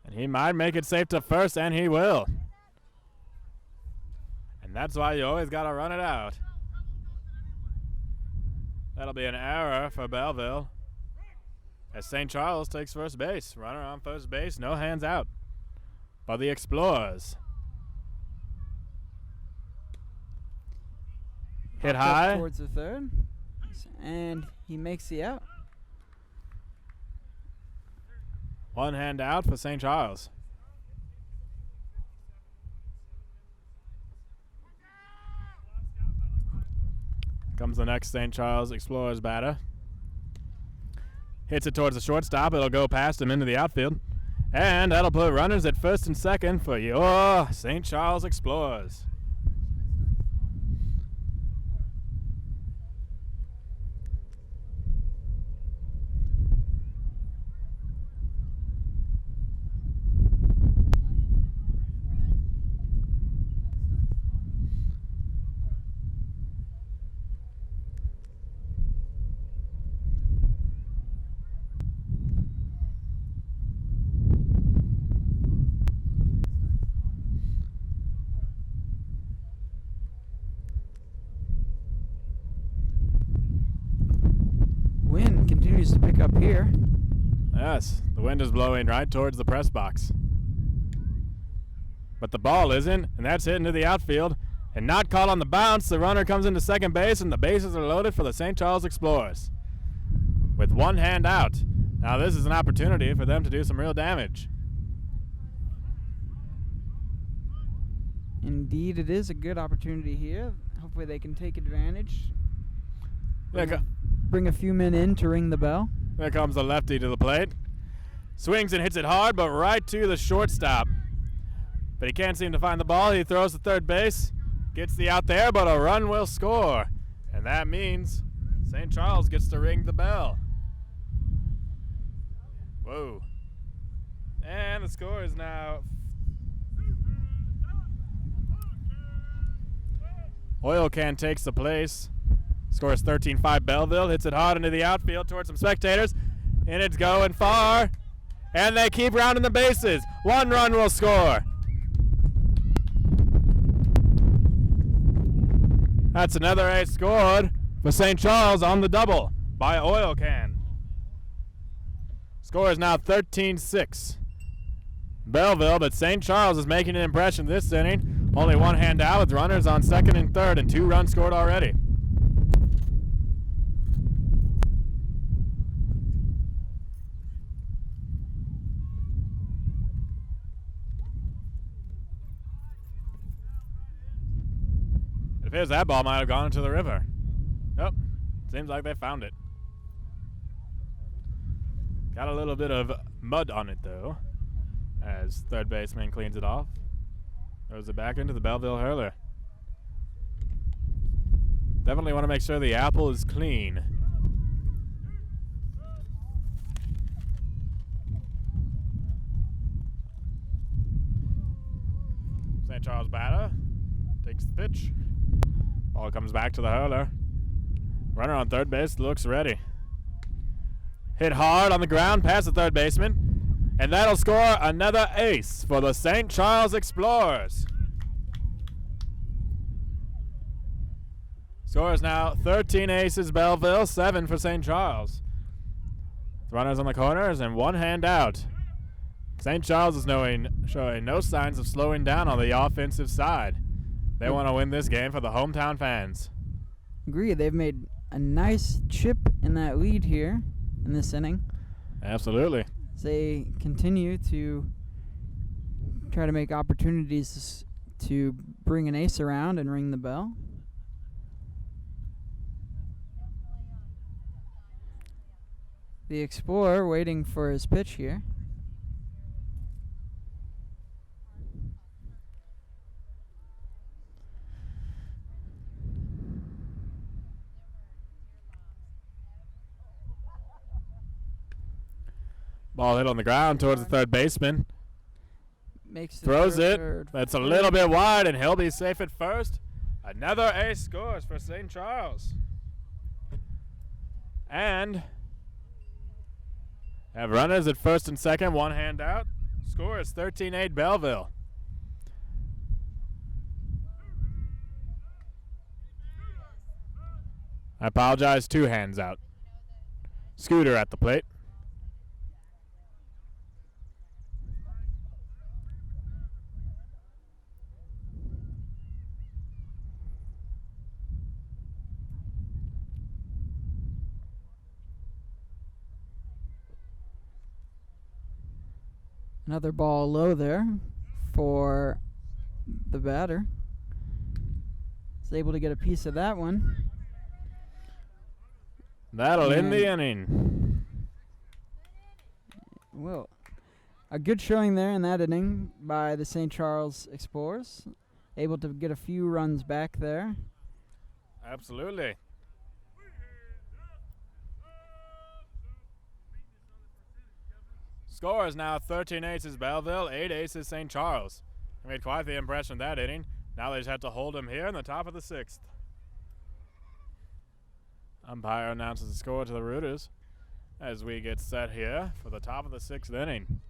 And he might make it safe to first, and he will. And that's why you always got to run it out. That'll be an error for Belleville as St. Charles takes first base. Runner on first base, no hands out for the Explorers. Hit Popped up high. towards the third, and he makes the out. One hand out for St. Charles. Comes the next St. Charles Explorers batter. Hits it towards the shortstop. It'll go past him into the outfield. And that'll put runners at first and second for your St. Charles Explorers. continues to pick up here. Yes, the wind is blowing right towards the press box. But the ball isn't, and that's hit into the outfield. And not caught on the bounce, the runner comes into second base, and the bases are loaded for the St. Charles Explorers. With one hand out. Now this is an opportunity for them to do some real damage. Indeed, it is a good opportunity here. Hopefully they can take advantage. Bring a few men in to ring the bell. There comes the lefty to the plate. Swings and hits it hard, but right to the shortstop. But he can't seem to find the ball. He throws to third base. Gets the out there, but a run will score. And that means St. Charles gets to ring the bell. Whoa. And the score is now... Oil Can takes the place. Scores 13-5 Belleville. Hits it hard into the outfield towards some spectators. And it's going far. And they keep rounding the bases. One run will score. That's another ace scored for St. Charles on the double by Oil Can. Score is now 13-6. Belleville, but St. Charles is making an impression this inning. Only one hand out with runners on second and third and 2 runs scored already. It appears that ball might have gone into the river. Nope. Seems like they found it. Got a little bit of mud on it, though, as third baseman cleans it off. Throws it back into the Belleville hurler. Definitely want to make sure the apple is clean. St. Charles batter takes the pitch. Ball comes back to the hurler. Runner on third base looks ready. Hit hard on the ground past the third baseman. And that'll score another ace for the St. Charles Explorers. Score is now 13 aces Belleville, 7 for St. Charles. Runners on the corners and one hand out. St. Charles is showing no signs of slowing down on the offensive side. They want to win this game for the hometown fans. Agree. They've made a nice chip in that lead here in this inning. Absolutely. They continue to try to make opportunities to bring an ace around and ring the bell. The Explorer waiting for his pitch here. Ball hit on the ground towards the third baseman. Throws it. That's a little bit wide, and he'll be safe at first. Another ace scores for St. Charles. And have runners at first and second, one hand out. Score is 13-8 Belleville. I apologize, 2 hands out. Scooter at the plate. Another ball low there for the batter. Is able to get a piece of that one. That'll end the inning. Well, a good showing there in that inning by the St. Charles Explorers. Able to get a few runs back there. Absolutely. Score is now 13 aces Belleville, 8 aces St. Charles. They made quite the impression that inning. Now they just have to hold them here in the top of the 6th. Umpire announces the score to the Rooters as we get set here for the top of the 6th inning.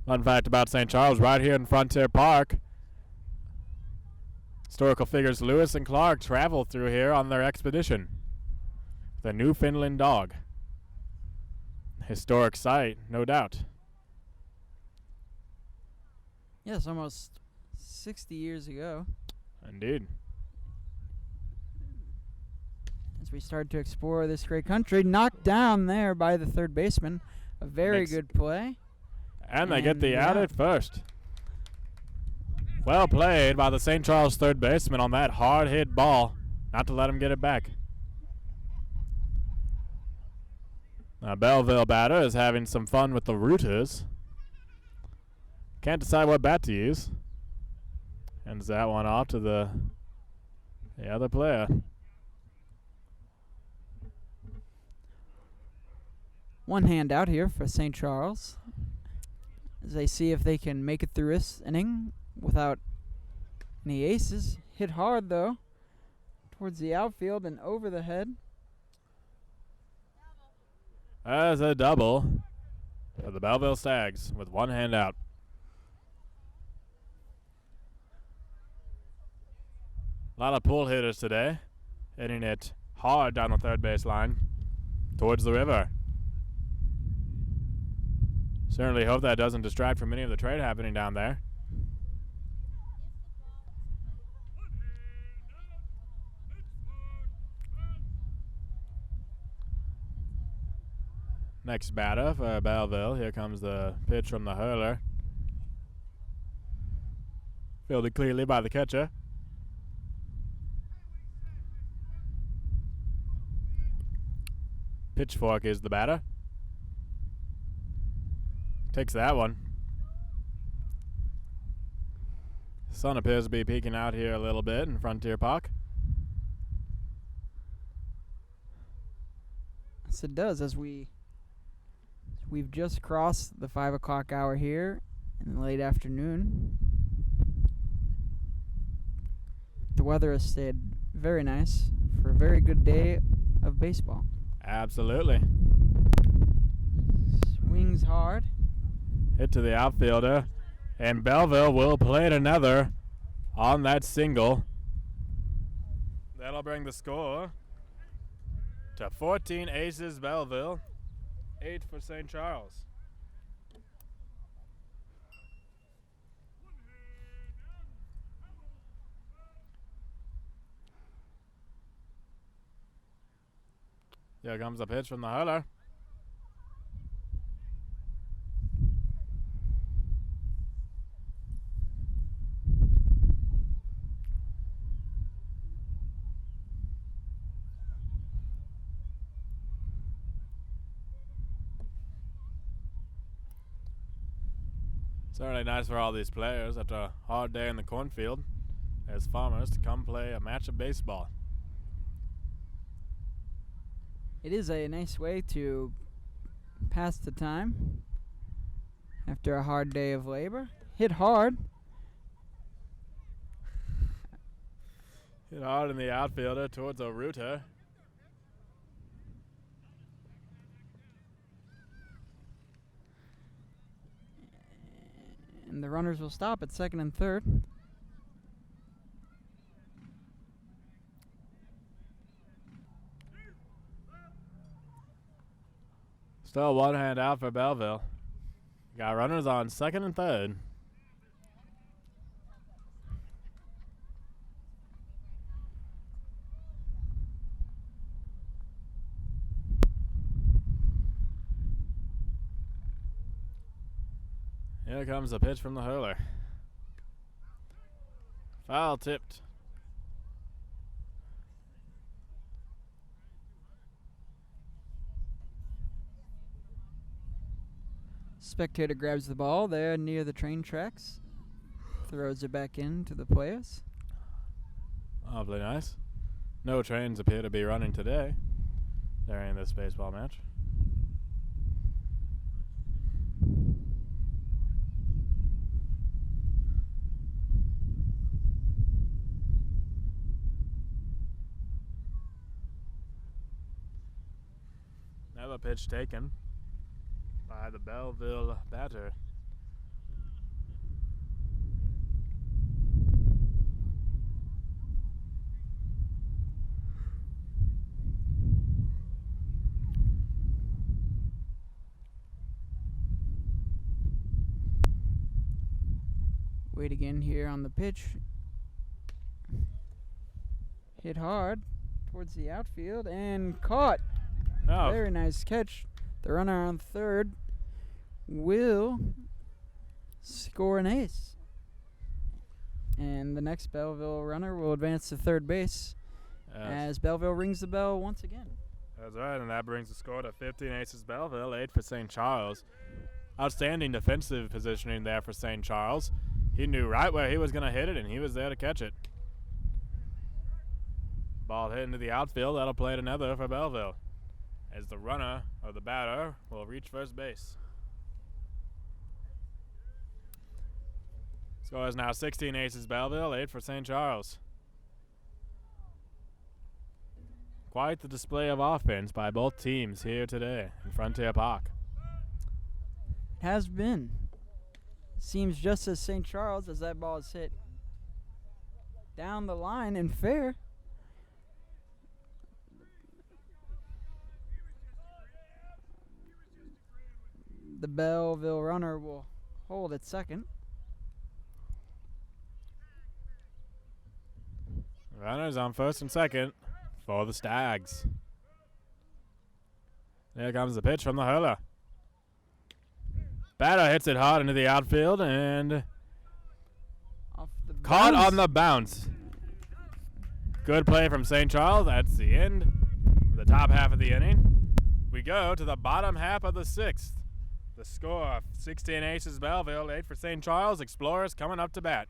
Fun fact about St. Charles, right here in Frontier Park, historical figures Lewis and Clark traveled through here on their expedition. The Newfoundland dog. Historic sight, no doubt. Yes, almost 60 years ago. Indeed. As we start to explore this great country, knocked down there by the third baseman. A very Makes- good play. And they get the And, out yeah. at first. Well played by the St. Charles third baseman on that hard hit ball. Not to let him get it back. Now Belleville batter is having some fun with the rooters. Can't decide what bat to use. Hands that one off to the other player. One hand out here for St. Charles as they see if they can make it through this inning without any aces. Hit hard, though, towards the outfield and over the head. As a double for the Belleville Stags with one hand out. A lot of pull hitters today, hitting it hard down the third base line towards the river. Certainly hope that doesn't distract from any of the trade happening down there. Next batter for Belleville. Here comes the pitch from the hurler. Fielded clearly by the catcher. Pitchfork is the batter. Takes that one. Sun appears to be peeking out here a little bit in Frontier Park. Yes, it does. As we've just crossed the 5 o'clock hour here in the late afternoon. The weather has stayed very nice for a very good day of baseball. Absolutely. Swings hard. Hit to the outfielder. And Belleville will play it another on that single. That'll bring the score to 14 aces Belleville, 8 for St. Charles. Here comes the pitch from the hurler. Certainly nice for all these players after a hard day in the cornfield as farmers to come play a match of baseball. It is a nice way to pass the time after a hard day of labor. Hit hard. Hit hard in the outfielder towards a rooter. And the runners will stop at second and third. Still one hand out for Belleville. Got runners on second and third. Here comes the pitch from the hurler. Foul tipped. Spectator grabs the ball there near the train tracks. Throws it back into the players. Awfully nice. No trains appear to be running today during this baseball match. Another pitch taken by the Belleville batter. Wait again here on the pitch. Hit hard towards the outfield and caught. Oh, Very nice catch. The runner on third will score an ace. And the next Belleville runner will advance to third base as Belleville rings the bell once again. that's right, and that brings the score to 15 aces Belleville, 8 for St. Charles. Outstanding defensive positioning there for St. Charles. He knew right where he was going to hit it, and he was there to catch it. Ball hit into the outfield. That'll play it another for Belleville, as the runner, or the batter, will reach first base. Score is now 16 aces Belleville, 8 for St. Charles. Quite the display of offense by both teams here today in Frontier Park. Has been. Seems just as St. Charles as that ball is hit down the line and fair. The Belleville runner will hold at second. Runners on first and second for the Stags. There comes the pitch from the hurler. Batter hits it hard into the outfield and Off the caught bounce. on the bounce. Good play from St. Charles. That's the end of the top half of the inning. We go to the bottom half of the sixth. The score, 16 aces Belleville, 8 for St. Charles. Explorers coming up to bat.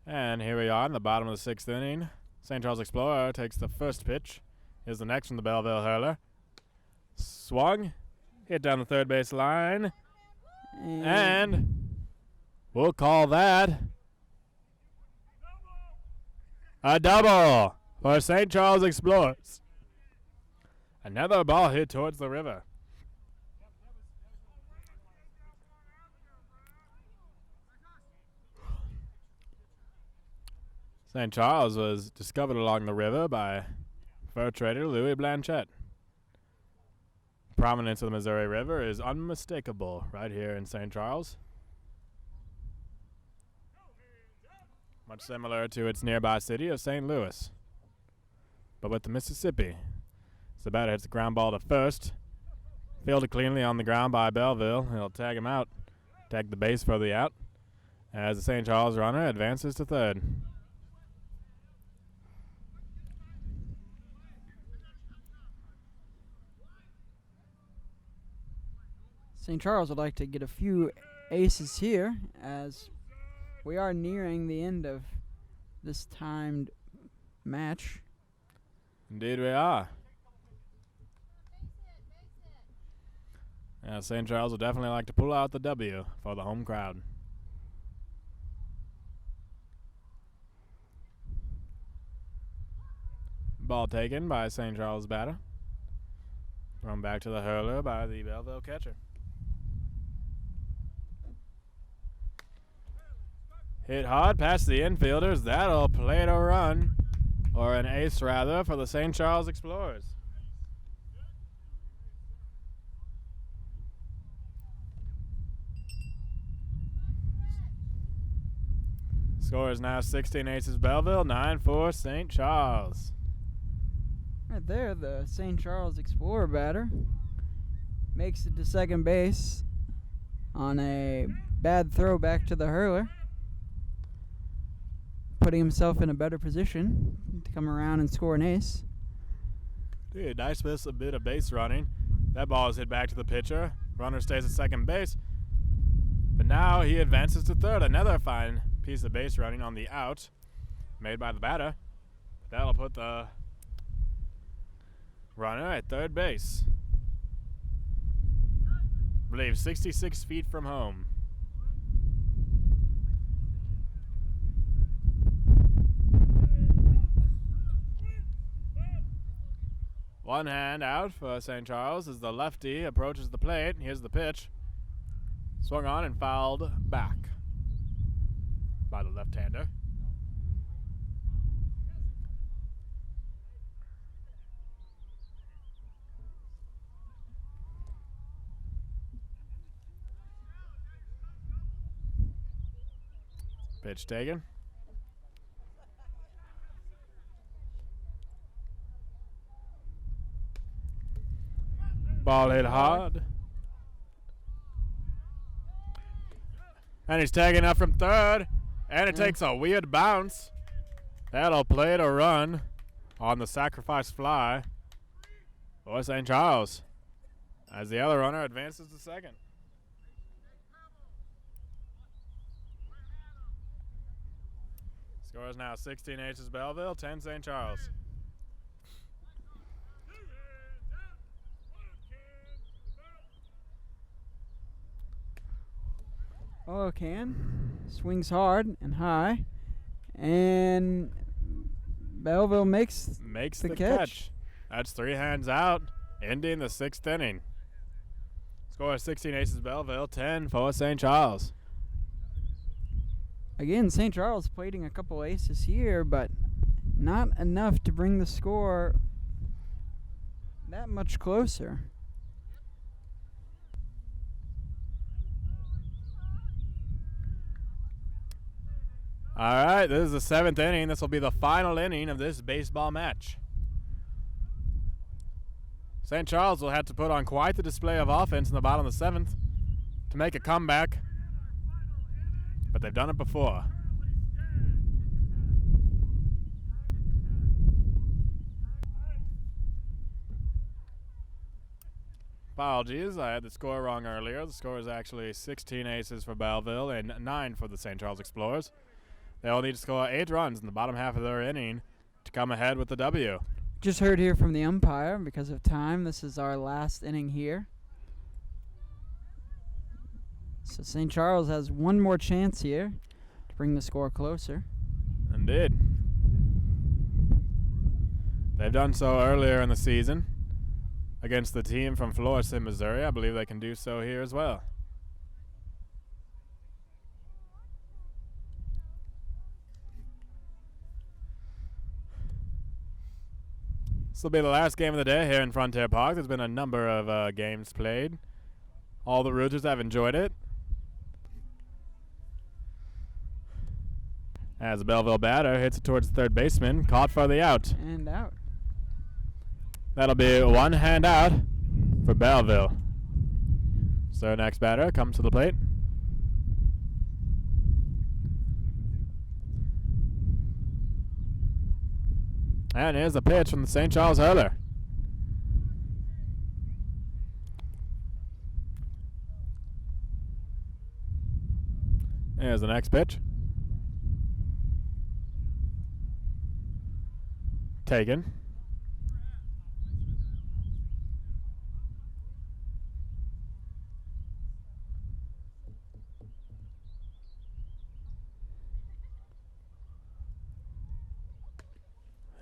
And here we are in the bottom of the sixth inning. St. Charles Explorer takes the first pitch. Here's the next from the Belleville hurler. Swung, hit down the third base line, and we'll call that a double for St. Charles Explorers. Another ball hit towards the river. St. Charles was discovered along the river by fur trader Louis Blanchette. Prominence of the Missouri River is unmistakable right here in St. Charles. Much similar to its nearby city of St. Louis, but with the Mississippi. So batter hits the ground ball to first. Fielded cleanly on the ground by Belleville. He'll tag him out, tag the base further out, as the St. Charles runner advances to third. St. Charles would like to get a few aces here as we are nearing the end of this timed match. Indeed we are. Yeah, St. Charles would definitely like to pull out the W for the home crowd. Ball taken by St. Charles batter. Thrown back to the hurler by the Belleville catcher. Hit hard past the infielders. That'll play it a run, or an ace rather, for the St. Charles Explorers. Score is now 16 aces Belleville, 9 for St. Charles. Right there, the St. Charles Explorer batter makes it to second base on a bad throw back to the hurler, putting himself in a better position to come around and score an ace. Dude, nice miss, a bit of base running. That ball is hit back to the pitcher. Runner stays at second base. But now he advances to third. Another fine piece of base running on the out made by the batter. That'll put the runner at third base. I believe 66 feet from home. One hand out for St. Charles as the lefty approaches the plate. Here's the pitch. Swung on and fouled back by the left-hander. Pitch taken. Ball hit hard. And he's tagging up from third. And it takes a weird bounce. That'll play to run on the sacrifice fly for St. Charles as the other runner advances to second. Score is now 16 H's Belleville, 10 St. Charles. Can swings hard and high, and Belleville makes the catch. That's 3 hands out, ending the 6th inning. Score is 16 Aces Belleville, 10 for St. Charles. Again, St. Charles plating a couple aces here, but not enough to bring the score that much closer. All right, this is the 7th inning. This will be the final inning of this baseball match. St. Charles will have to put on quite the display of offense in the bottom of the 7th to make a comeback, but they've done it before. Apologies, I had the score wrong earlier. The score is actually 16 aces for Belleville and 9 for the St. Charles Explorers. They'll need to score 8 runs in the bottom half of their inning to come ahead with the W. Just heard here from the umpire, because of time, this is our last inning here. So St. Charles has one more chance here to bring the score closer. Indeed. They've done so earlier in the season against the team from Florissant, Missouri. I believe they can do so here as well. This will be the last game of the day here in Frontier Park. There's been a number of games played. All the rooters have enjoyed it. As the Belleville batter hits it towards the third baseman, caught for the out. And out. That'll be 1 hand out for Belleville. So next batter comes to the plate. And here's the pitch from the St. Charles hurler. Here's the next pitch. Taken.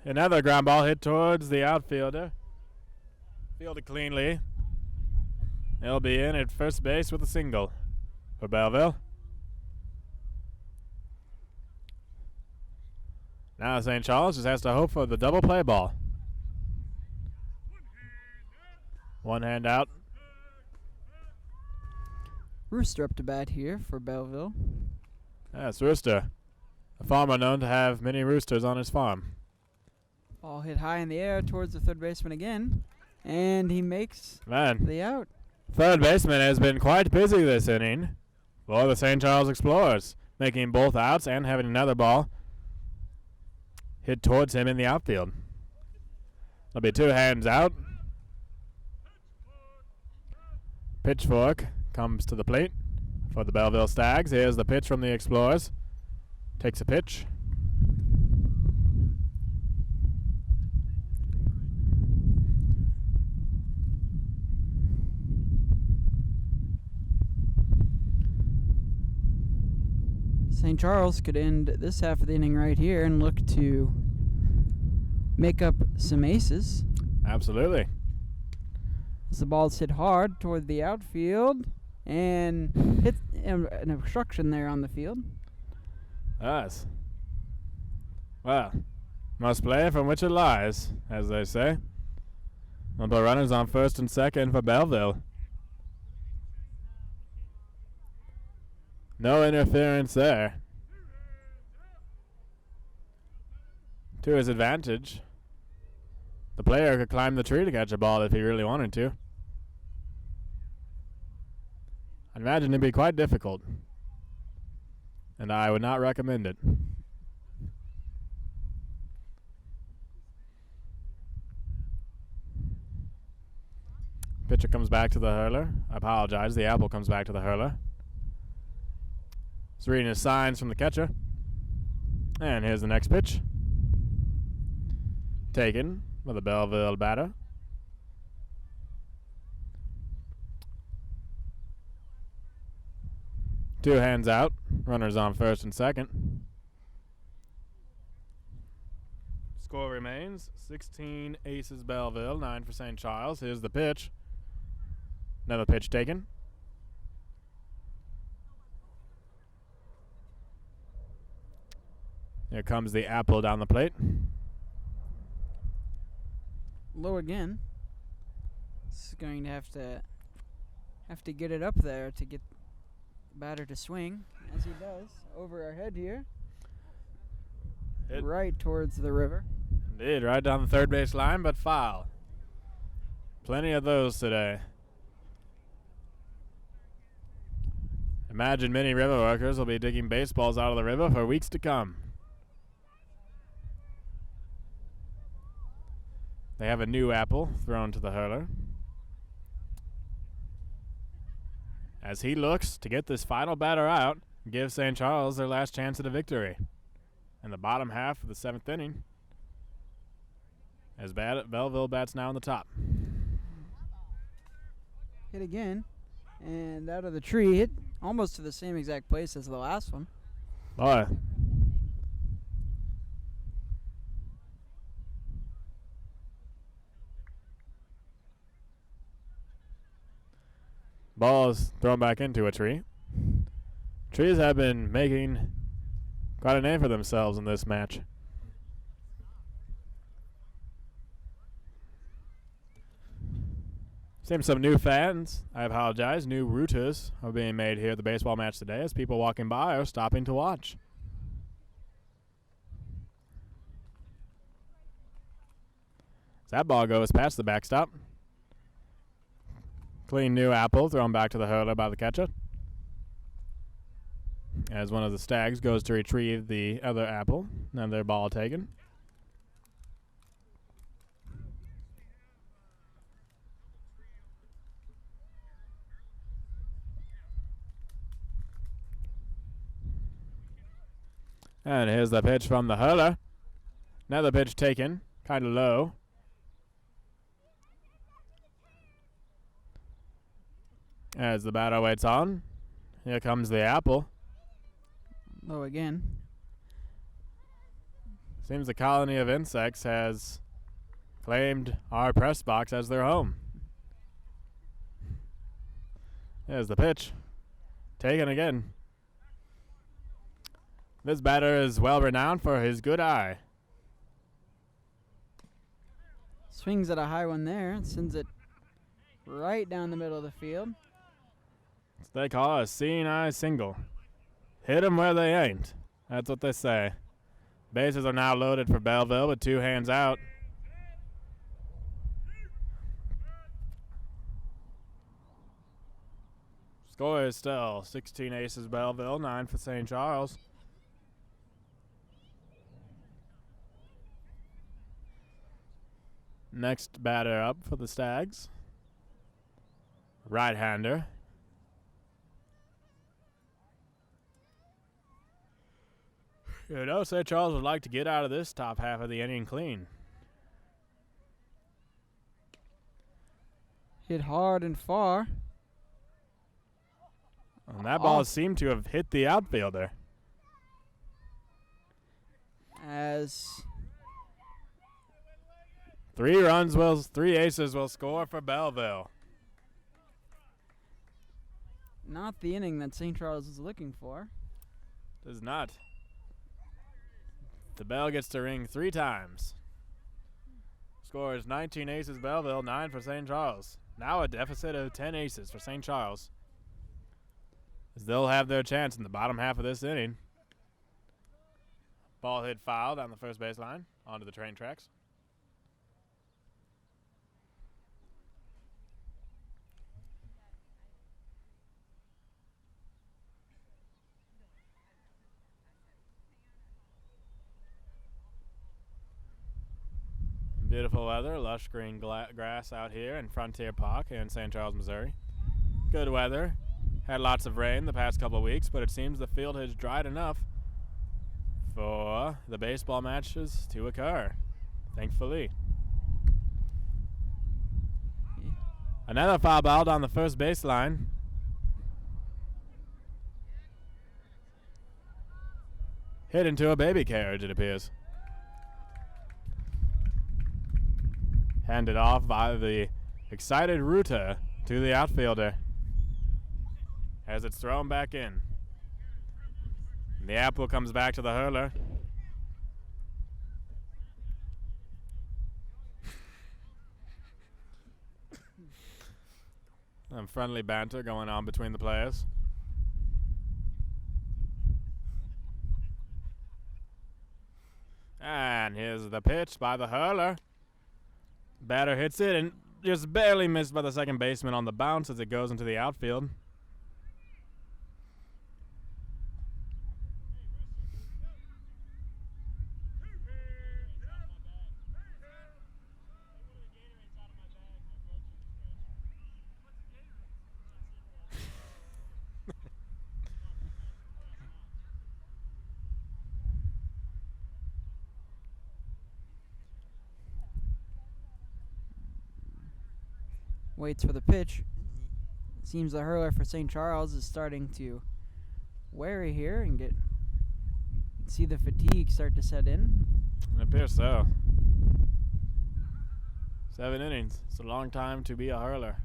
Another ground ball hit towards the outfielder. Fielded cleanly. He'll be in at first base with a single for Belleville. Now St. Charles just has to hope for the double play ball. 1 hand out. Rooster up to bat here for Belleville. That's Rooster, a farmer known to have many roosters on his farm. Ball hit high in the air towards the third baseman again, and he makes the out. Third baseman has been quite busy this inning for the St. Charles Explorers, making both outs and having another ball hit towards him in the outfield. There'll be 2 hands out. Pitchfork comes to the plate for the Belleville Stags. Here's the pitch from the Explorers. Takes a pitch. St. Charles could end this half of the inning right here and look to make up some aces. Absolutely. As the ball's hit hard toward the outfield and hit an obstruction there on the field. Yes. Well, must play from which it lies, as they say. We'll put runners on first and second for Belleville. No interference there. To his advantage. The player could climb the tree to catch a ball if he really wanted to. I imagine it'd be quite difficult. And I would not recommend it. Pitcher comes back to the hurler. I apologize. The apple comes back to the hurler. He's reading his signs from the catcher. And here's the next pitch. Taken by the Belleville batter. Two hands out. Runners on first and second. Score remains 16 aces Belleville, 9 for St. Charles. Here's the pitch. Another pitch taken. Here comes the apple down the plate. Low again. This is going to have to get it up there to get the batter to swing, as he does, over our head here. Right towards the river. Indeed, right down the third base line, but foul. Plenty of those today. Imagine many river workers will be digging baseballs out of the river for weeks to come. They have a new apple thrown to the hurler. As he looks to get this final batter out, give St. Charles their last chance at a victory. In the bottom half of the 7th inning, as Belleville bats now on the top. Hit again, and out of the tree, hit almost to the same exact place as the last one. Boy. Ball is thrown back into a tree. Trees have been making quite a name for themselves in this match. Seems some new fans, I apologize, new routers are being made here at the baseball match today as people walking by are stopping to watch. As that ball goes past the backstop. Clean new apple thrown back to the hurler by the catcher. As one of the Stags goes to retrieve the other apple. Another ball taken. And here's the pitch from the hurler. Another pitch taken, kind of low. As the batter waits on, here comes the apple. Low again. Seems the colony of insects has claimed our press box as their home. There's the pitch. Taken again. This batter is well renowned for his good eye. Swings at a high one there. Sends it right down the middle of the field. They call it a seeing eye single. Hit 'em where they ain't. That's what they say. Bases are now loaded for Belleville with two hands out. Score is still 16 aces Belleville, 9 for St. Charles. Next batter up for the Stags. Right-hander. You know, St. Charles would like to get out of this top half of the inning clean. Hit hard and far. And that ball seemed to have hit the outfielder. As Three aces will score for Belleville. Not the inning that St. Charles is looking for. Does not. The bell gets to ring 3 times. Score is 19 aces Belleville, 9 for St. Charles. Now a deficit of 10 aces for St. Charles, as they'll have their chance in the bottom half of this inning. Ball hit foul down the first baseline onto the train tracks. Beautiful weather, lush green grass out here in Frontier Park in St. Charles, Missouri. Good weather. Had lots of rain the past couple of weeks, but it seems the field has dried enough for the baseball matches to occur, thankfully. Another foul ball down the first baseline. Hit into a baby carriage, it appears. Handed off by the excited Ruta to the outfielder as it's thrown back in. And the apple comes back to the hurler. Some friendly banter going on between the players. And here's the pitch by the hurler. Batter hits it and just barely missed by the second baseman on the bounce as it goes into the outfield. Waits for the pitch. Seems the hurler for St. Charles is starting to wary here and see the fatigue start to set in. It appears so. 7 innings. It's a long time to be a hurler.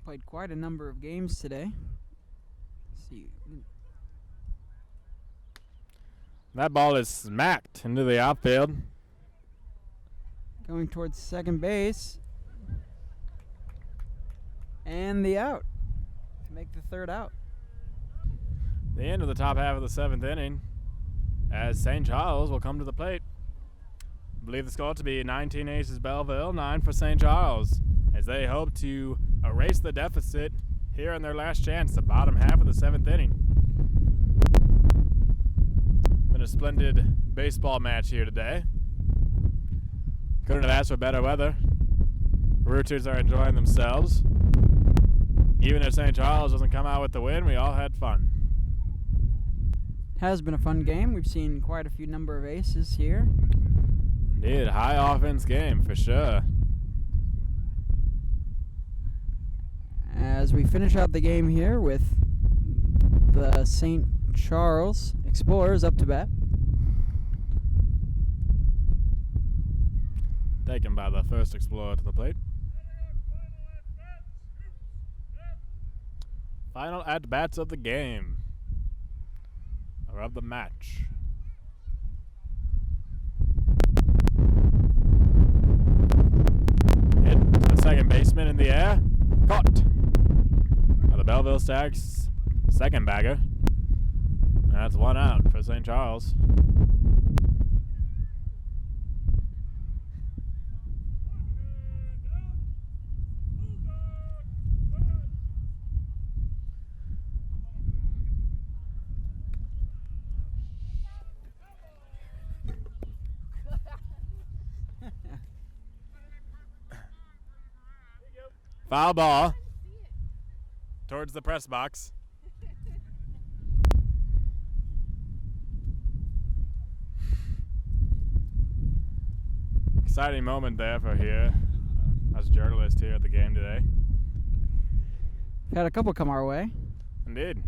Played quite a number of games today. Let's see. That ball is smacked into the outfield. Going towards second base. And the out to make the third out. The end of the top half of the 7th inning, as St. Charles will come to the plate. I believe the score to be 19 aces Belleville, 9 for St. Charles, as they hope to erase the deficit here in their last chance, the bottom half of the 7th inning. Been a splendid baseball match here today. Couldn't have asked for better weather. Rooters are enjoying themselves. Even if St. Charles doesn't come out with the win, we all had fun. Has been a fun game. We've seen quite a few number of aces here. Indeed, high offense game for sure. As we finish out the game here with the St. Charles Explorers up to bat. Taken by the first Explorer to the plate. Final at-bats of the game. Or of the match. Hit to the second baseman in the air. Caught by the Belleville Stags' second bagger. That's 1 out for St. Charles. Foul ball towards the press box. Exciting moment there for here, us journalists here at the game today. We've had a couple come our way. Indeed.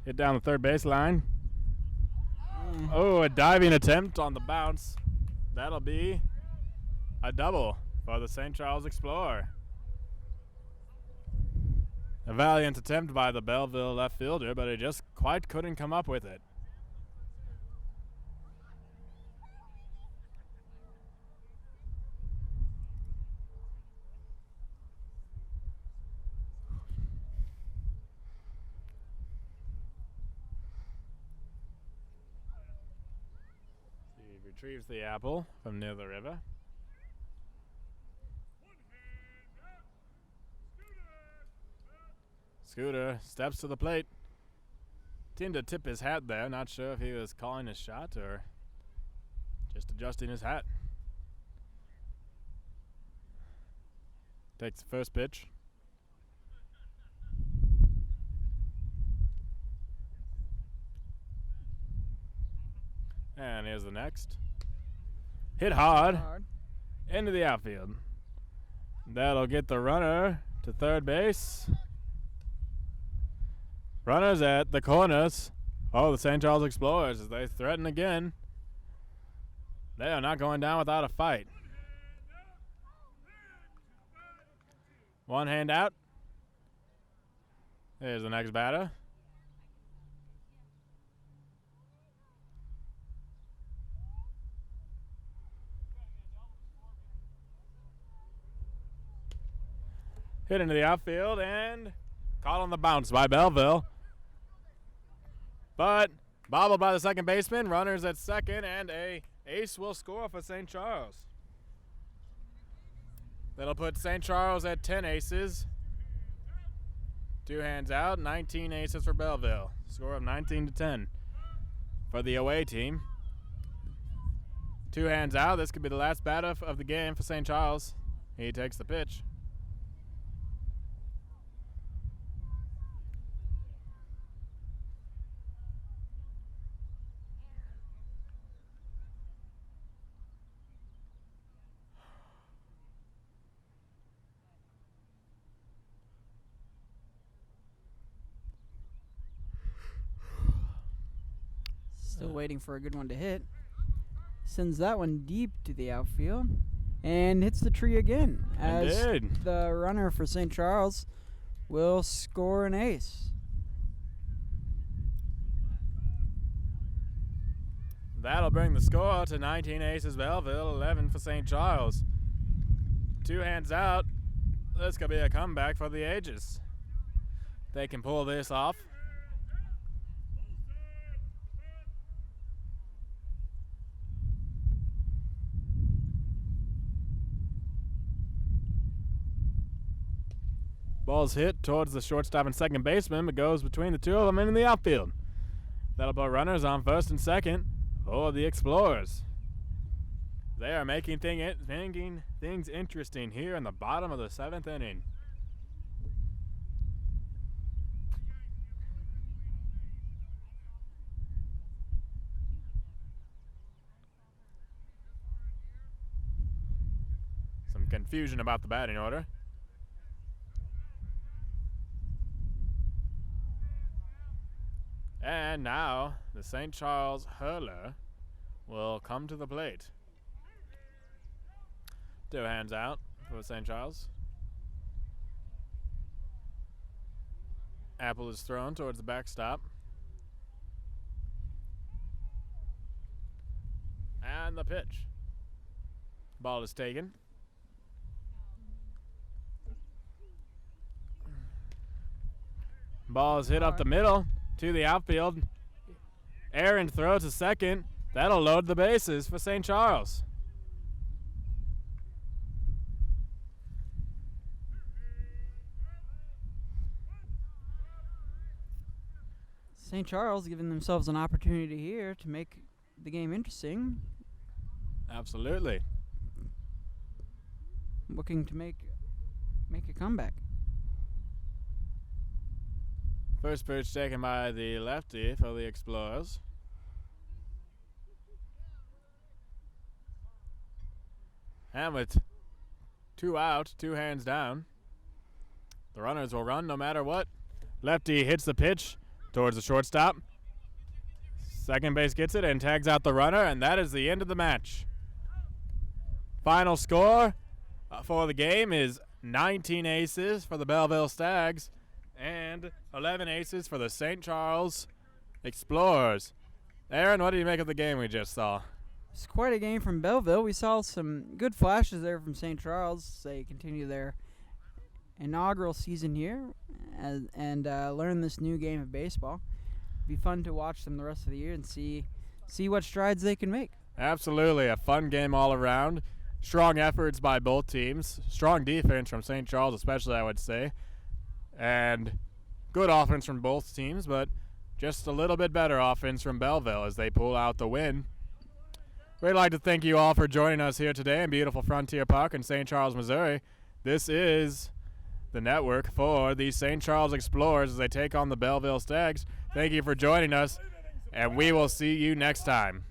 Hit down the third baseline. Oh, a diving attempt on the bounce. That'll be a double for the St. Charles Explorer. A valiant attempt by the Belleville left fielder, but he just quite couldn't come up with it. He retrieves the apple from near the river. Scooter steps to the plate. Seemed to tip his hat there. Not sure if he was calling his shot or just adjusting his hat. Takes the first pitch. And here's the next. Hit hard into the outfield. That'll get the runner to third base. Runners at the corners. Oh, the St. Charles Explorers as they threaten again. They are not going down without a fight. One hand out. There's the next batter. Hit into the outfield and caught on the bounce by Belleville. But bobbled by the second baseman. Runners at second, and a ace will score for St. Charles. That'll put St. Charles at 10 aces. 2 hands out, 19 aces for Belleville. Score of 19-10 for the away team. 2 hands out. This could be the last batter of the game for St. Charles. He takes the pitch. Still waiting for a good one to hit. Sends that one deep to the outfield and hits the tree again. As Indeed. the runner for St. Charles will score an ace. That'll bring the score to 19 aces Belleville, 11 for St. Charles. 2 hands out. This could be a comeback for the ages. They can pull this off. Ball's hit towards the shortstop and second baseman, but goes between the two of them and in the outfield. That'll put runners on first and second for the Explorers. They are making things interesting here in the bottom of the 7th inning. Some confusion about the batting order. And now the St. Charles hurler will come to the plate. 2 hands out for St. Charles. Apple is thrown towards the backstop. And the pitch. Ball is taken. Ball is hit up the middle to the outfield. Aaron throws to second. That'll load the bases for St. Charles. St. Charles giving themselves an opportunity here to make the game interesting. Absolutely. Looking to make a comeback. First pitch taken by the lefty for the Explorers. And with 2 out, 2 hands down, the runners will run no matter what. Lefty hits the pitch towards the shortstop. Second base gets it and tags out the runner, and that is the end of the match. Final score for the game is 19 aces for the Belleville Stags and 11 aces for the St. Charles Explorers. Aaron, what do you make of the game we just saw? It's quite a game from Belleville. We saw some good flashes there from St. Charles. They continue their inaugural season here and learn this new game of baseball. Be fun to watch them the rest of the year and see what strides they can make. Absolutely, a fun game all around. Strong efforts by both teams. Strong defense from St. Charles especially, I would say. And good offense from both teams, but just a little bit better offense from Belleville as they pull out the win. We'd like to thank you all for joining us here today in beautiful Frontier Park in St. Charles, Missouri. This is the network for the St. Charles Explorers as they take on the Belleville Stags. Thank you for joining us, and we will see you next time.